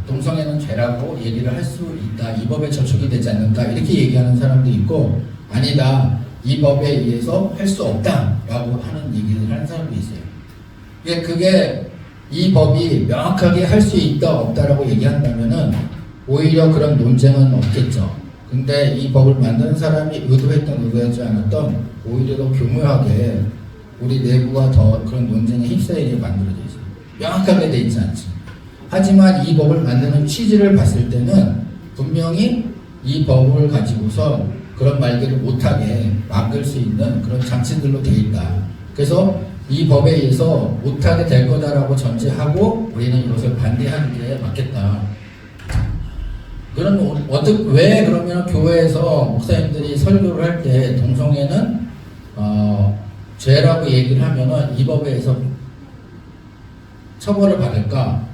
동성애는 죄라고 얘기를 할 수 있다. 이 법에 저촉이 되지 않는다. 이렇게 얘기하는 사람도 있고 아니다. 이 법에 의해서 할 수 없다. 라고 하는 얘기를 하는 사람도 있어요. 그게 이 법이 명확하게 할 수 있다 없다라고 얘기한다면은 오히려 그런 논쟁은 없겠죠. 근데 이 법을 만드는 사람이 의도했던 의도하지 않았던 오히려 더 교묘하게 우리 내부가 더 그런 논쟁에 휩싸이게 만들어져 있어요. 명확하게 돼 있지 않지. 하지만 이 법을 만드는 취지를 봤을 때는 분명히 이 법을 가지고서 그런 말들을 못하게 막을 수 있는 그런 장치들로 되어 있다. 그래서 이 법에 의해서 못하게 될 거다라고 전제하고 우리는 이것을 반대하는 게 맞겠다. 그런 왜 그러면 교회에서 목사님들이 설교를 할 때 동성애는 죄라고 얘기를 하면은 이 법에서 처벌을 받을까?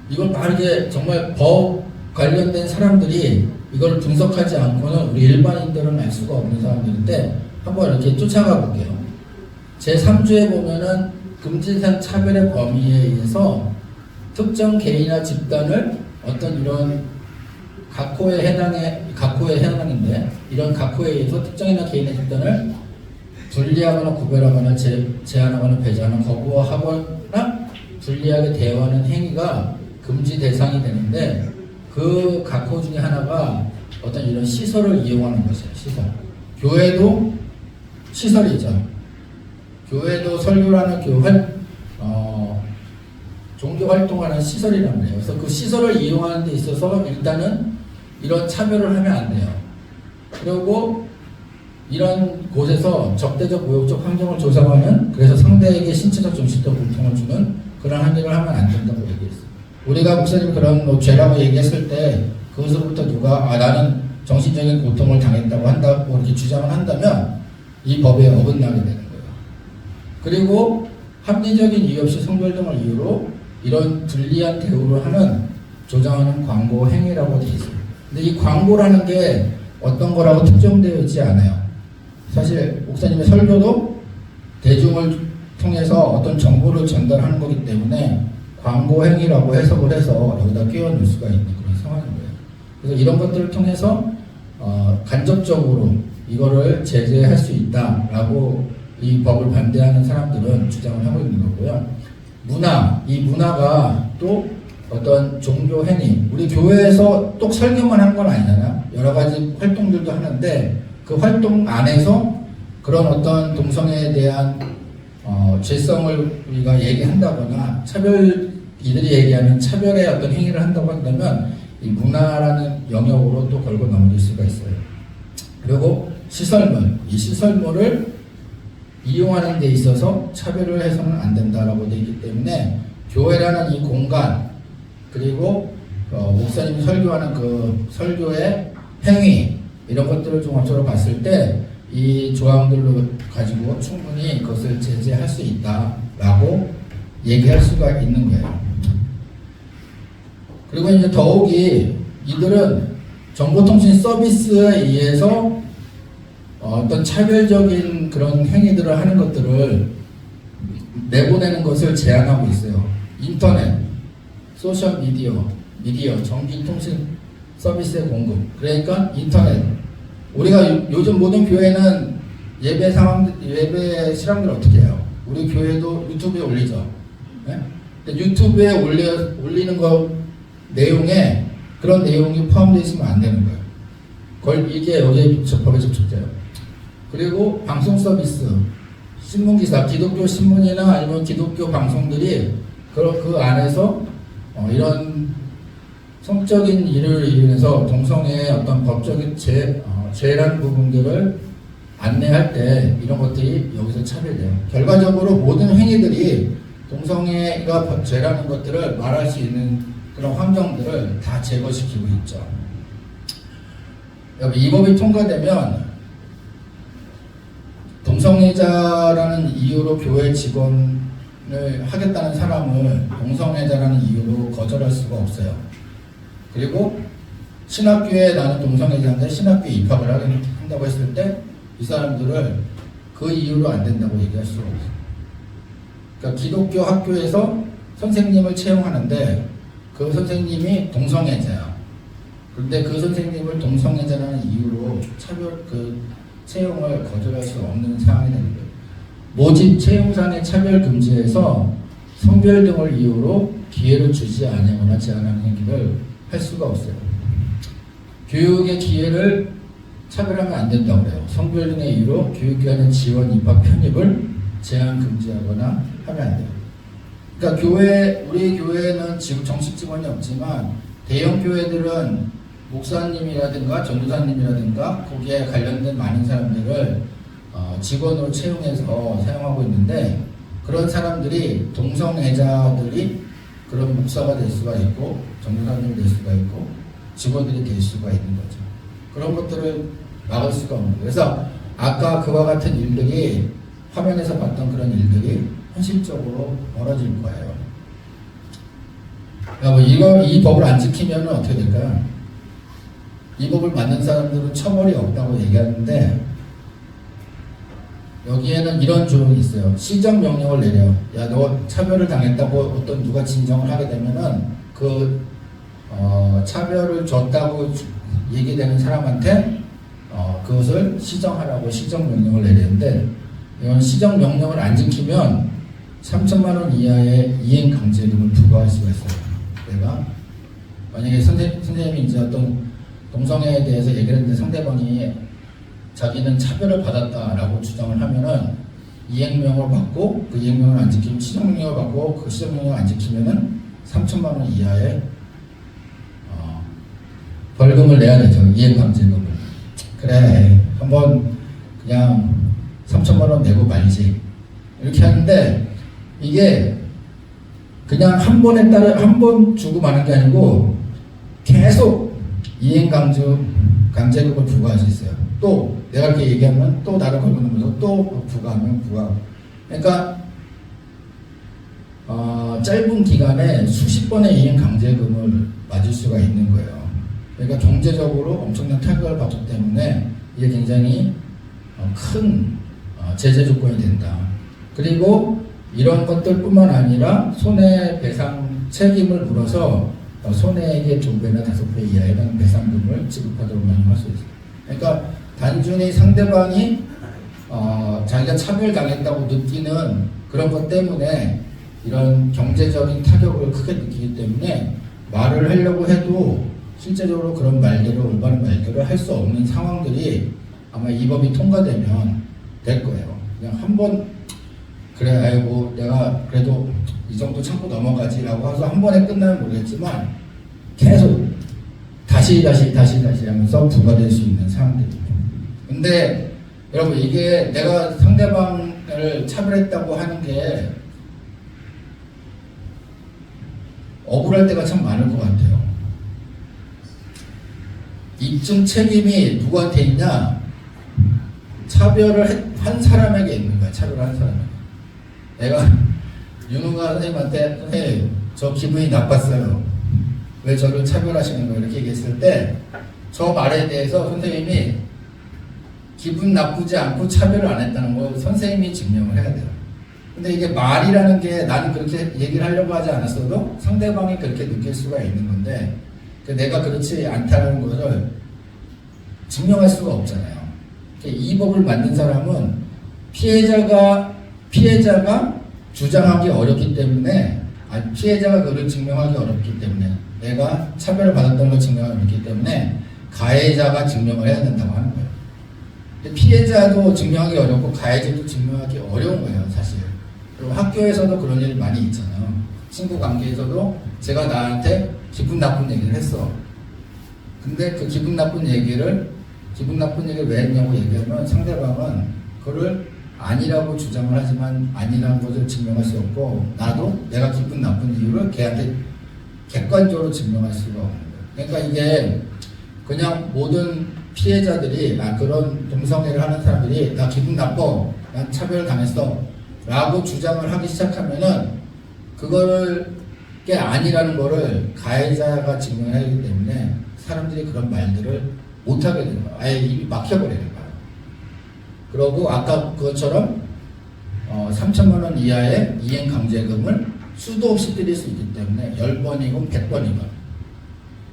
이걸 빠르게 정말 법 관련된 사람들이 이걸 분석하지 않고는 우리 일반인들은 알 수가 없는 사람들인데 한번 이렇게 쫓아가 볼게요. 제3조에 보면은 금지상 차별의 범위에 의해서 특정 개인이나 집단을 어떤 이런 각호에 해당인데 이런 각호에 의해서 특정이나 개인의 집단을 분리하거나 구별하거나 제한하거나 배제하는 거부하거나 불리하게 대우하는 행위가 금지 대상이 되는데 그 각호 중에 하나가 어떤 이런 시설을 이용하는 것이에요. 시설. 교회도 시설이죠. 교회도 설교라는 종교 활동하는 시설이란 말이에요. 그래서 그 시설을 이용하는 데 있어서 일단은 이런 차별을 하면 안 돼요. 그리고 이런 곳에서 적대적 모욕적 환경을 조성하는, 그래서 상대에게 신체적 정신적 고통을 주는 그런 행위를 하면 안 된다고 얘기했어요. 우리가 목사님이 그런 죄라고 얘기했을 때 그것으로부터 누가 나는 정신적인 고통을 당했다고 한다고 이렇게 주장을 한다면 이 법에 어긋나게 되는 거예요. 그리고 합리적인 이유 없이 성별 등을 이유로 이런 불리한 대우를 하는 조장하는 광고 행위라고 되어 있어요. 근데 이 광고라는 게 어떤 거라고 특정되어 있지 않아요. 사실 목사님의 설교도 대중을 통해서 어떤 정보를 전달하는 거기 때문에 광고 행위라고 해석을 해서 여기다 끼워넣을 수가 있는 그런 상황인 거예요. 그래서 이런 것들을 통해서 간접적으로 이거를 제재할 수 있다라고 이 법을 반대하는 사람들은 주장을 하고 있는 거고요. 이 문화가 또 어떤 종교 행위, 우리 교회에서 또 설교만 하는 건 아니잖아요. 여러 가지 활동들도 하는데 그 활동 안에서 그런 어떤 동성애에 대한 죄성을 우리가 얘기한다거나 이들이 얘기하는 차별의 어떤 행위를 한다고 한다면 이 문화라는 영역으로 또 걸고 넘어질 수가 있어요. 그리고 이 시설물을 이용하는 데 있어서 차별을 해서는 안 된다라고 되어 있기 때문에 교회라는 이 공간, 그리고 목사님이 설교하는 그 설교의 행위, 이런 것들을 종합적으로 봤을 때 이 조항들로 가지고 충분히 그것을 제재할 수 있다라고 얘기할 수가 있는 거예요. 그리고 이제 더욱이 이들은 정보통신 서비스에 의해서 어떤 차별적인 그런 행위들을 하는 것들을 내보내는 것을 제한하고 있어요. 인터넷, 소셜 미디어, 정기통신 서비스의 공급. 그러니까 인터넷. 우리가 요즘 모든 교회는 예배 실황들 어떻게 해요? 우리 교회도 유튜브에 올리죠. 네? 근데 유튜브에 올리는 거 내용에 그런 내용이 포함되어 있으면 안 되는 거예요. 이게 여기에 법에 접촉돼요. 그리고 방송 서비스, 신문기사, 기독교 신문이나 아니면 기독교 방송들이 그 안에서 이런 성적인 일을 이용해서 동성애의 어떤 법적인 죄라는 부분들을 안내할 때 이런 것들이 여기서 차별돼요. 결과적으로 모든 행위들이 동성애가 죄라는 것들을 말할 수 있는 그런 환경들을 다 제거시키고 있죠. 이 법이 통과되면 동성애자라는 이유로 교회 직원을 하겠다는 사람을 동성애자라는 이유로 거절할 수가 없어요. 그리고 신학교에 나는 동성애자인데 신학교에 입학을 한다고 했을 때 이 사람들을 그 이유로 안 된다고 얘기할 수가 없어요. 그러니까 기독교 학교에서 선생님을 채용하는데 그 선생님이 동성애자야. 그런데 그 선생님을 동성애자라는 이유로 채용을 거절할 수 없는 상황이 되는 거예요. 모집 채용상의 차별 금지에서 성별 등을 이유로 기회를 주지 아니하거나 제한하는 행위를 할 수가 없어요. 교육의 기회를 차별하면 안 된다고 그래요. 성별 등의 이유로 교육기관의 지원, 입학, 편입을 제한 금지하거나 하면 안 돼요. 그러니까 우리 교회는 지금 정식 직원이 없지만 대형 교회들은 목사님이라든가 전도사님이라든가 거기에 관련된 많은 사람들을 직원으로 채용해서 사용하고 있는데 그런 사람들이 동성애자들이 그런 목사가 될 수가 있고 전도사님이 될 수가 있고 직원들이 될 수가 있는 거죠. 그런 것들을 막을 수가 없는 거예요. 그래서 아까 그와 같은 일들이 화면에서 봤던 그런 일들이 현실적으로 벌어질 거예요. 이 법을 안 지키면 어떻게 될까요? 이 법을 만든 사람들은 처벌이 없다고 얘기하는데 여기에는 이런 조항이 있어요. 시정명령을 내려. 야, 너 차별을 당했다고 어떤 누가 진정을 하게 되면은 차별을 줬다고 얘기되는 사람한테 그것을 시정하라고 시정명령을 내리는데 이건 시정명령을 안 지키면 3천만 원 이하의 이행강제금을 부과할 수가 있어요. 내가 만약에 선생님이 이제 어떤 동성애에 대해서 얘기를 했는데 상대방이 자기는 차별을 받았다라고 주장을 하면은 이행명을 받고 그 이행명을 안 지키면 시정명령을 받고 그 시정명령을 안 지키면은 3천만 원 이하의 벌금을 내야 되죠. 이행강제금을. 그래 한번 그냥 3천만 원 내고 말지 이렇게 하는데 이게 그냥 한 번 주고 마는 게 아니고 계속 이행강제금을 부과할 수 있어요. 또 내가 이렇게 얘기하면 또 나를 걸고 넘어서 또 부과하면 부과. 그러니까 짧은 기간에 수십 번의 이행강제금을 맞을 수가 있는 거예요. 그러니까 경제적으로 엄청난 타격을 받기 때문에 이게 굉장히 큰 제재 조건이 된다. 그리고 이런 것들뿐만 아니라 손해배상 책임을 물어서 손해액의 2배나 5배 이하의 배상금을 지급하도록 명령할 수 있어요. 그러니까 단순히 상대방이 자기가 차별당했다고 느끼는 그런 것 때문에 이런 경제적인 타격을 크게 느끼기 때문에 말을 하려고 해도 실제적으로 그런 말들을 올바른 말들을 할 수 없는 상황들이 아마 이 법이 통과되면 될 거예요. 그냥 한번 그래 아이고 내가 그래도 이 정도 참고 넘어가지라고 해서 한 번에 끝나면 모르겠지만 계속 다시 하면서 부과될 수 있는 상황들입니다. 근데 여러분 이게 내가 상대방을 차별했다고 하는 게 억울할 때가 참 많을 것 같아요. 입증 책임이 누구한테 있냐? 차별을 한 사람에게 있는 거야. 차별한 사람에게. 내가 윤우가 선생님한테 선생님 저 기분이 나빴어요. 왜 저를 차별하시는 거예요? 이렇게 얘기했을 때 저 말에 대해서 선생님이 기분 나쁘지 않고 차별을 안 했다는 걸 선생님이 증명을 해야 돼요. 근데 이게 말이라는 게 나는 그렇게 얘기를 하려고 하지 않았어도 상대방이 그렇게 느낄 수가 있는 건데 내가 그렇지 않다는 것을 증명할 수가 없잖아요. 이 법을 만든 사람은 피해자가 주장하기 어렵기 때문에 피해자가 그걸 증명하기 어렵기 때문에 내가 차별을 받았다는 걸 증명하기 어렵기 때문에 가해자가 증명을 해야 된다고 하는 거예요. 근데 피해자도 증명하기 어렵고 가해자도 증명하기 어려운 거예요, 사실. 그리고 학교에서도 그런 일 많이 있잖아요. 친구 관계에서도 제가 나한테 기분 나쁜 얘기를 했어. 근데 그 기분 나쁜 얘기를 왜 했냐고 얘기하면 상대방은 그걸 아니라고 주장을 하지만 아니라는 것을 증명할 수 없고 나도 내가 기분 나쁜 이유를 걔한테 객관적으로 증명할 수가 없는 거예요. 그러니까 이게 그냥 모든 피해자들이 그런 동성애를 하는 사람들이 나 기분 나빠, 난 차별을 당했어 라고 주장을 하기 시작하면은 그거를 게 아니라는 거를 가해자가 증명을 하기 때문에 사람들이 그런 말들을 못하게 되는 거야. 아예 입이 막혀버리는 거야. 그러고 아까 그것처럼 3천만 원 이하의 이행강제금을 수도 없이 드릴 수 있기 때문에 10번이건 100번이건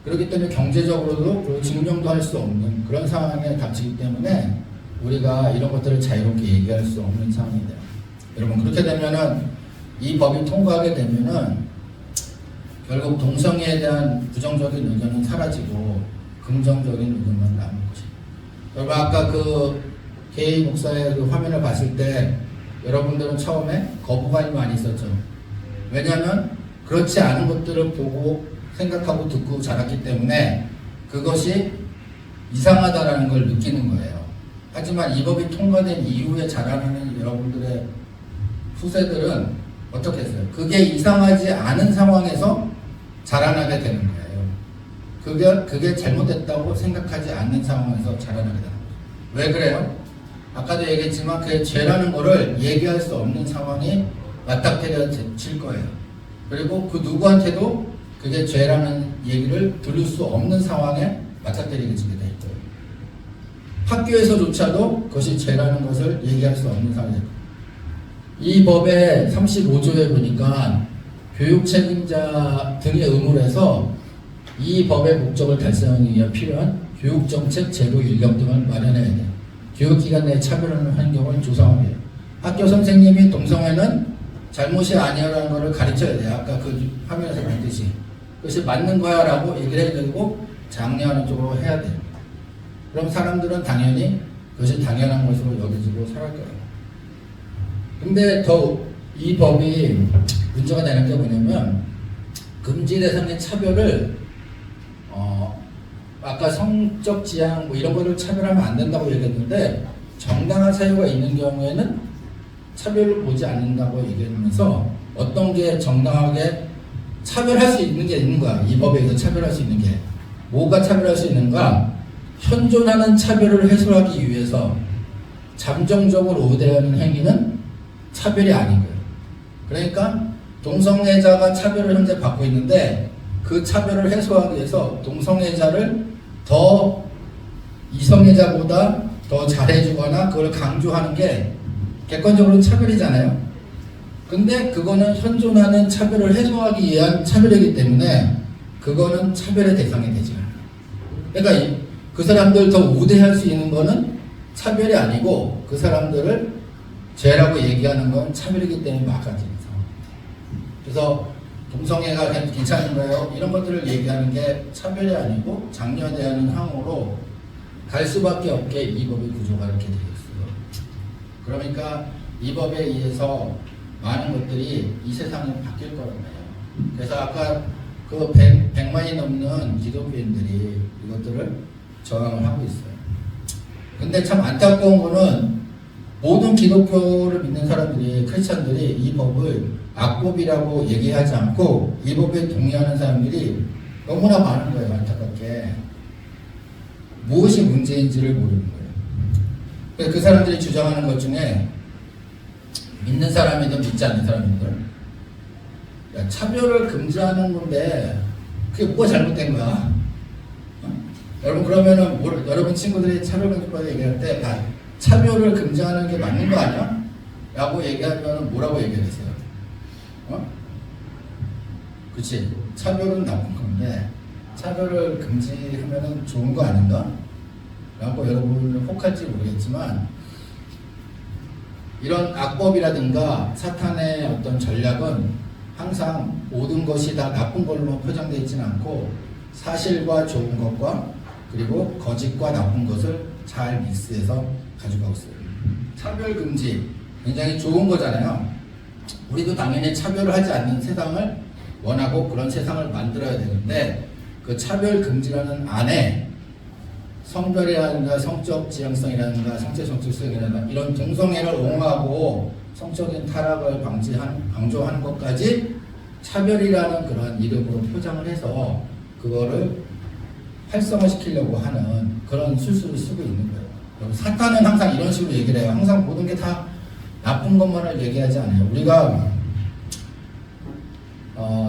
그렇기 때문에 경제적으로도 증명도 할 수 없는 그런 상황에 닥치기 때문에 우리가 이런 것들을 자유롭게 얘기할 수 없는 상황이 돼요. 여러분 그렇게 되면은 이 법이 통과하게 되면은 결국 동성애에 대한 부정적인 의견은 사라지고 긍정적인 의견만 남은 거죠. 여러분 아까 그 게이 목사의 그 화면을 봤을 때 여러분들은 처음에 거부감이 많이 있었죠. 왜냐하면 그렇지 않은 것들을 보고 생각하고 듣고 자랐기 때문에 그것이 이상하다라는 걸 느끼는 거예요. 하지만 이 법이 통과된 이후에 자라나는 여러분들의 후세들은 어떻게 했어요? 그게 이상하지 않은 상황에서 자라나게 되는 거예요. 그게 잘못됐다고 생각하지 않는 상황에서 자라나게 되는 거예요. 왜 그래요? 아까도 얘기했지만 그 죄라는 거를 얘기할 수 없는 상황이 맞닥뜨려질 거예요. 그리고 그 누구한테도 그게 죄라는 얘기를 들을 수 없는 상황에 맞닥뜨리게 될 거예요. 학교에서조차도 그것이 죄라는 것을 얘기할 수 없는 상황이 될 거예요. 이 법의 35조에 보니까 교육 책임자 등의 의무를 해서 이 법의 목적을 달성하기 위해 필요한 교육정책, 제도, 인력 등을 마련해야 돼요. 교육기관 내 차별하는 환경을 조성하게 해요. 학교 선생님이 동성애는 잘못이 아니라는 것을 가르쳐야 돼요. 아까 그 화면에서 봤듯이. 그것이 맞는 거야 라고 얘기를 해야 되고 장려하는 쪽으로 해야 돼요. 그럼 사람들은 당연히 그것이 당연한 것으로 여겨지고 살아갈 거예요. 근데 이 법이 문제가 되는 게 뭐냐면 금지 대상의 차별을 아까 성적 지향 뭐 이런 거를 차별하면 안 된다고 얘기했는데 정당한 사유가 있는 경우에는 차별을 보지 않는다고 얘기하면서 어떤 게 정당하게 차별할 수 있는 게 있는 거야. 이 법에 의해서 차별할 수 있는 게 뭐가 차별할 수 있는가? 현존하는 차별을 해소하기 위해서 잠정적으로 우대하는 행위는 차별이 아닌 거예요. 그러니까 동성애자가 차별을 현재 받고 있는데 그 차별을 해소하기 위해서 동성애자를 더 이성애자보다 더 잘해주거나 그걸 강조하는 게 객관적으로는 차별이잖아요. 근데 그거는 현존하는 차별을 해소하기 위한 차별이기 때문에 그거는 차별의 대상이 되지 않아요. 그러니까 그 사람들 더 우대할 수 있는 거는 차별이 아니고 그 사람들을 죄라고 얘기하는 건 차별이기 때문에 막아지는 상황. 그래서 동성애가 괜찮은가요? 이런 것들을 얘기하는 게 차별이 아니고 장려대하는 항으로 갈 수밖에 없게 이 법의 구조가 이렇게 되어 있어요. 그러니까 이 법에 의해서 많은 것들이 이 세상이 바뀔 거란 말이에요. 그래서 아까 그 100만이 넘는 기독교인들이 이것들을 저항을 하고 있어요. 근데 참 안타까운 거는 모든 기독교를 믿는 사람들이, 크리스찬들이 이 법을 악법이라고 얘기하지 않고 이 법에 동의하는 사람들이 너무나 많은 거예요. 안타깝게. 무엇이 문제인지를 모르는 거예요. 그 사람들이 주장하는 것 중에 믿는 사람이든 믿지 않는 사람이든 차별을 금지하는 건데 그게 뭐가 잘못된 거야? 여러분 그러면은 여러분 친구들이 차별금지법에 얘기할 때 차별을 금지하는 게 맞는 거 아니야? 라고 얘기하면 뭐라고 얘기했어요? 그치? 차별은 나쁜 건데 차별을 금지하면 좋은 거 아닌가? 라고 여러분은 혹할지 모르겠지만 이런 악법이라든가 사탄의 어떤 전략은 항상 모든 것이 다 나쁜 걸로 포장되어 있지는 않고 사실과 좋은 것과 그리고 거짓과 나쁜 것을 잘 믹스해서 가져가고 있어요. 차별 금지 굉장히 좋은 거잖아요. 우리도 당연히 차별을 하지 않는 세상을 원하고 그런 세상을 만들어야 되는데 그 차별 금지라는 안에 성별이라든가 성적 지향성이라든가 성적 정체성이라든가 이런 동성애를 옹호하고 성적인 타락을 방조하는 것까지 차별이라는 그런 이름으로 포장을 해서 그거를 활성화시키려고 하는 그런 술수를 쓰고 있는 거예요. 사탄은 항상 이런 식으로 얘기를 해요. 항상 모든 게 다 나쁜 것만을 얘기하지 않아요. 우리가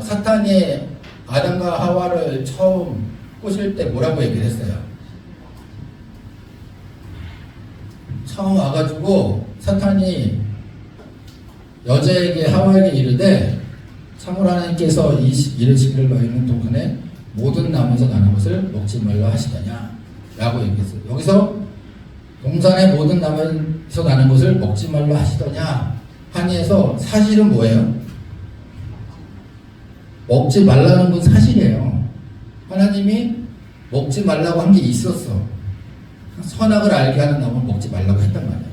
사탄이 아담과 하와를 처음 꼬실 때 뭐라고 얘기를 했어요? 처음 와가지고 사탄이 여자에게 하와에게 이르되 참으로 하나님께서 이르시기를 너희는 동산에 모든 나무에서 나는 것을 먹지 말라 하시더냐 라고 얘기했어요. 여기서 동산의 모든 나무에서 나는 것을 먹지 말라 하시더냐 하니에서 사실은 뭐예요? 먹지 말라는 건 사실이에요. 하나님이 먹지 말라고 한 게 있었어. 선악을 알게 하는 나무를 먹지 말라고 했단 말이야.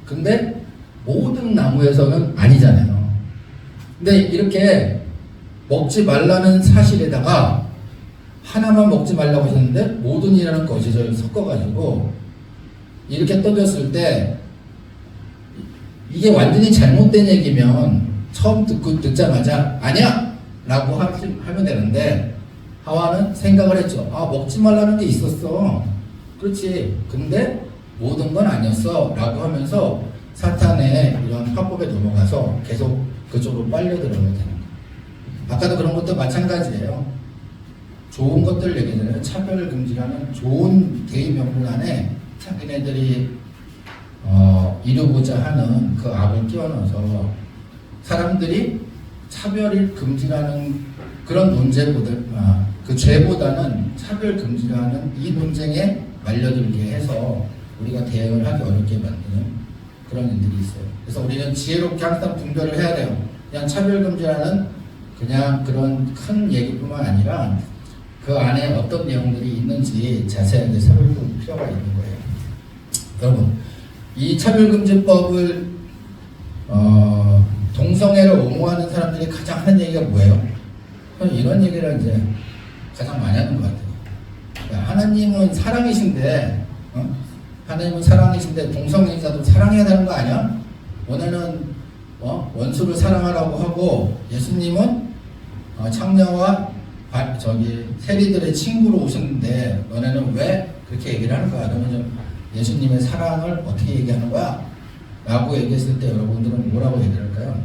근데 모든 나무에서는 아니잖아요. 근데 이렇게 먹지 말라는 사실에다가 하나만 먹지 말라고 하셨는데 모든이라는 거짓을 섞어가지고 이렇게 떠들었을 때 이게 완전히 잘못된 얘기면 처음 듣자마자 아니야! 라고 하면 되는데 하와는 생각을 했죠. 아, 먹지 말라는 게 있었어. 그렇지. 근데 모든 건 아니었어. 라고 하면서 사탄의 이런 화법에 넘어가서 계속 그쪽으로 빨려들어야 되는 거예요. 아까도 그런 것도 마찬가지예요. 좋은 것들 얘기잖아요. 차별 금지라는 좋은 대의명분 안에 자기네들이 이루고자 하는 그 악을 끼워넣어서 사람들이 차별이 금지라는 그런 논제보다 그 죄보다는 차별 금지라는 이 논쟁에 말려들게 해서 우리가 대응을 하기 어렵게 만드는 그런 일들이 있어요. 그래서 우리는 지혜롭게 항상 분별을 해야 돼요. 그냥 차별 금지라는 그냥 그런 큰 얘기뿐만 아니라 그 안에 어떤 내용들이 있는지 자세하게 살펴볼 필요가 있는 거예요. 여러분, 이 차별금지법을 동성애를 옹호하는 사람들이 가장 하는 얘기가 뭐예요? 이런 얘기를 이제 가장 많이 하는 것 같아요. 하나님은 사랑이신데, 하나님은 사랑이신데 동성애자도 사랑해야 되는 거 아니야? 너네는 원수를 사랑하라고 하고 예수님은 창녀와 세리들의 친구로 오셨는데 너네는 왜 그렇게 얘기를 하는 거야? 그러면 예수님의 사랑을 어떻게 얘기하는 거야? 라고 얘기했을 때 여러분들은 뭐라고 얘기를 할까요?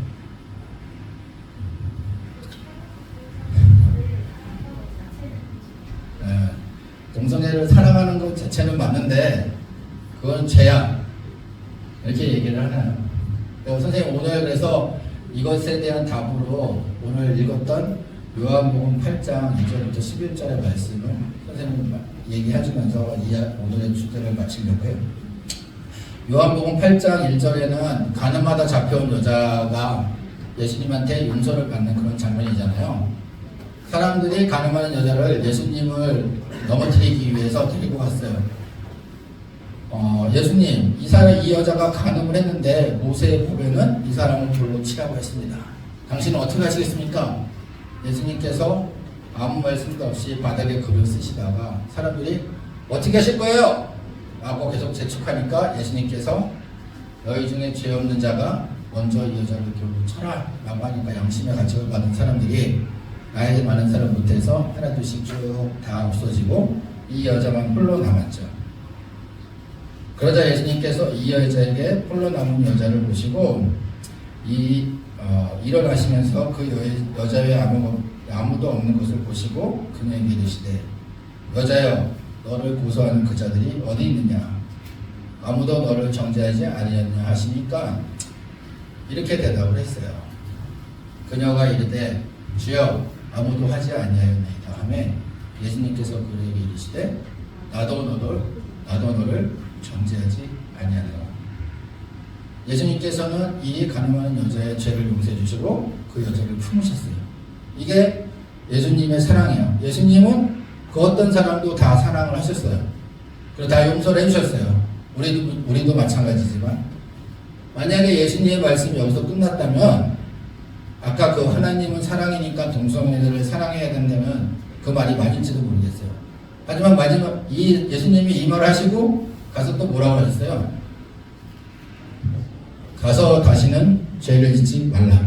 동성애를 사랑하는 것 자체는 맞는데 그건 죄야. 이렇게 얘기를 하나요? 선생님 오늘 그래서 이것에 대한 답으로 오늘 읽었던 요한복음 8장 2절부터 11절의 말씀을 선생님 얘기해주면서 오늘의 주제를 마치려고 해요. 요한복음 8장 1절에는 가늠하다 잡혀온 여자가 예수님한테 용서를 받는 그런 장면이잖아요. 사람들이 가늠하는 여자를 예수님을 넘어뜨리기 위해서 데리고 갔어요. 예수님, 이 여자가 간음을 했는데 모세의 법에는 이 사람을 돌로 치라고 했습니다. 당신은 어떻게 하시겠습니까? 예수님께서 아무 말씀도 없이 바닥에 글을 쓰시다가 사람들이 어떻게 하실 거예요? 라고 계속 재촉하니까 예수님께서 너희 중에 죄 없는 자가 먼저 이 여자를 돌로 쳐라 라고 하니까 양심의 가책을 받은 사람들이 나에게 많은 사람 못해서 하나둘씩 쭉 다 없어지고 이 여자만 홀로 남았죠. 그러자 예수님께서 이 여자에게 홀로 남은 여자를 보시고 일어나시면서 그 여자의 아무도 없는 것을 보시고 그녀에게 이르시되 여자여 너를 고소하는 그 자들이 어디 있느냐 아무도 너를 정죄하지 아니하느냐 하시니까 이렇게 대답을 했어요. 그녀가 이르되 주여 아무도 하지 아니하였나이다 하매 예수님께서 그에게 이르시되 나도 너를 정죄하지 아니하노라. 예수님께서는 이 간음하는 여자의 죄를 용서해 주시고 그 여자를 품으셨어요. 이게 예수님의 사랑이에요. 예수님은 그 어떤 사람도 다 사랑을 하셨어요. 그리고 다 용서를 해주셨어요. 우리도 마찬가지지만 만약에 예수님의 말씀이 여기서 끝났다면 아까 그 하나님은 사랑이니까 동성애들을 사랑해야 된다면 그 말이 맞을지도 모르겠어요. 하지만 마지막 예수님이 이 말을 하시고 가서 또 뭐라고 하셨어요? 가서 다시는 죄를 짓지 말라.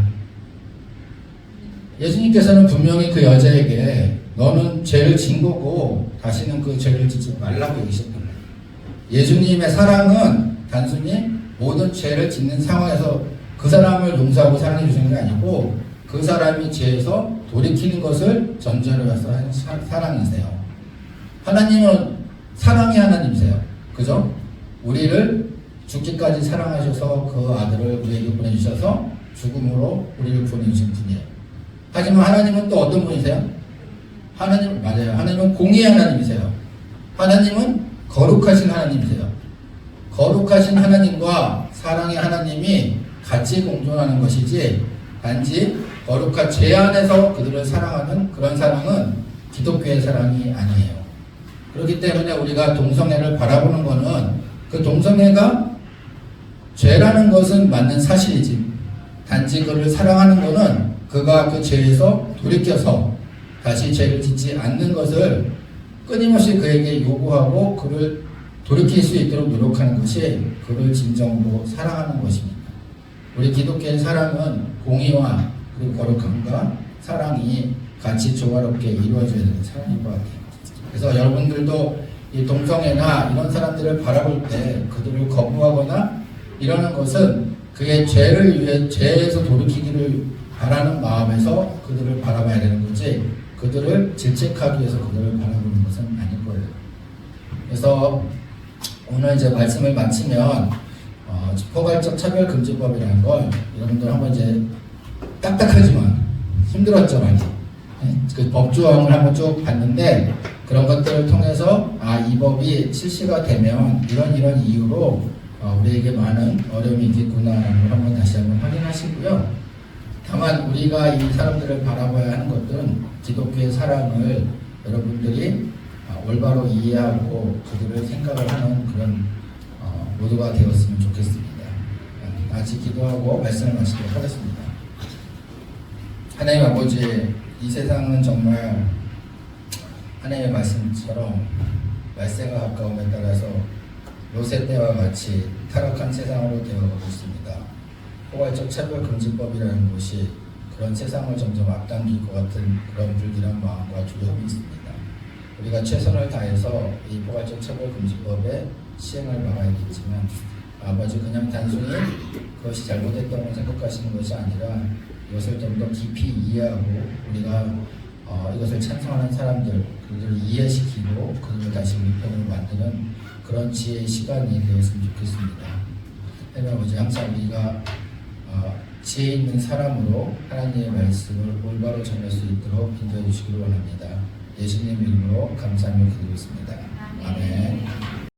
예수님께서는 분명히 그 여자에게 너는 죄를 진 거고 다시는 그 죄를 짓지 말라고 얘기하셨던 거예요. 예수님의 사랑은 단순히 모든 죄를 짓는 상황에서 그 사람을 용서하고 사랑해 주시는 게 아니고 그 사람이 죄에서 돌이키는 것을 전제로 해서 하는 사랑이세요. 하나님은 사랑의 하나님이세요. 그죠? 우리를 죽기까지 사랑하셔서 그 아들을 우리에게 보내주셔서 죽음으로 우리를 보내주신 분이에요. 하지만 하나님은 또 어떤 분이세요? 맞아요. 하나님은 공의의 하나님이세요. 하나님은 거룩하신 하나님이세요. 거룩하신 하나님과 사랑의 하나님이 같이 공존하는 것이지 단지 거룩한 죄 안에서 그들을 사랑하는 그런 사랑은 기독교의 사랑이 아니에요. 그렇기 때문에 우리가 동성애를 바라보는 것은 그 동성애가 죄라는 것은 맞는 사실이지 단지 그를 사랑하는 것은 그가 그 죄에서 돌이켜서 다시 죄를 짓지 않는 것을 끊임없이 그에게 요구하고 그를 돌이킬 수 있도록 노력하는 것이 그를 진정으로 사랑하는 것입니다. 우리 기독교의 사랑은 공의와 그리고 거룩함과 사랑이 같이 조화롭게 이루어져야 되는 사람인 것 같아요. 그래서 여러분들도 이 동성애나 이런 사람들을 바라볼 때 그들을 거부하거나 이러는 것은 그의 죄를 위해 죄에서 돌이키기를 바라는 마음에서 그들을 바라봐야 되는 거지, 그들을 질책하기 위해서 그들을 바라보는 것은 아닐 거예요. 그래서 오늘 이제 말씀을 마치면 포괄적 차별금지법이라는 걸 여러분들 한번 이제 딱딱하지만 힘들었죠 많이. 그 법조항을 한번 쭉 봤는데 그런 것들을 통해서 이 법이 실시가 되면 이런 이유로 우리에게 많은 어려움이 있겠구나라는 걸 한번 다시 한번 확인하시고요. 다만 우리가 이 사람들을 바라봐야 하는 것들은 기독교의 사랑을 여러분들이 올바로 이해하고 그들을 생각을 하는 그런 모두가 되었으면 좋겠습니다. 같이 기도하고 말씀을 마치도록 하겠습니다. 하나님 아버지, 이 세상은 정말 하나님의 말씀처럼 말세가 가까움에 따라서 요새 때와 같이 타락한 세상으로 되어가고 있습니다. 포괄적 차별금지법이라는 것이 그런 세상을 점점 앞당길 것 같은 그런 불길한 마음과 두려움이 있습니다. 우리가 최선을 다해서 이 포괄적 차별금지법의 시행을 막아야겠지만 아버지, 그냥 단순히 그것이 잘못했다고 생각하시는 것이 아니라 이것을 좀 더 깊이 이해하고 우리가 이것을 찬성하는 사람들, 그들을 이해시키고 그들을 다시 우리 편으로 만드는 그런 지혜의 시간이 되었으면 좋겠습니다. 하나님 아버지, 항상 우리가 지혜 있는 사람으로 하나님의 말씀을 올바로 전할 수 있도록 인도해 주시기를 원합니다. 예수님 이름으로 감사하며 기도했습니다. 아멘.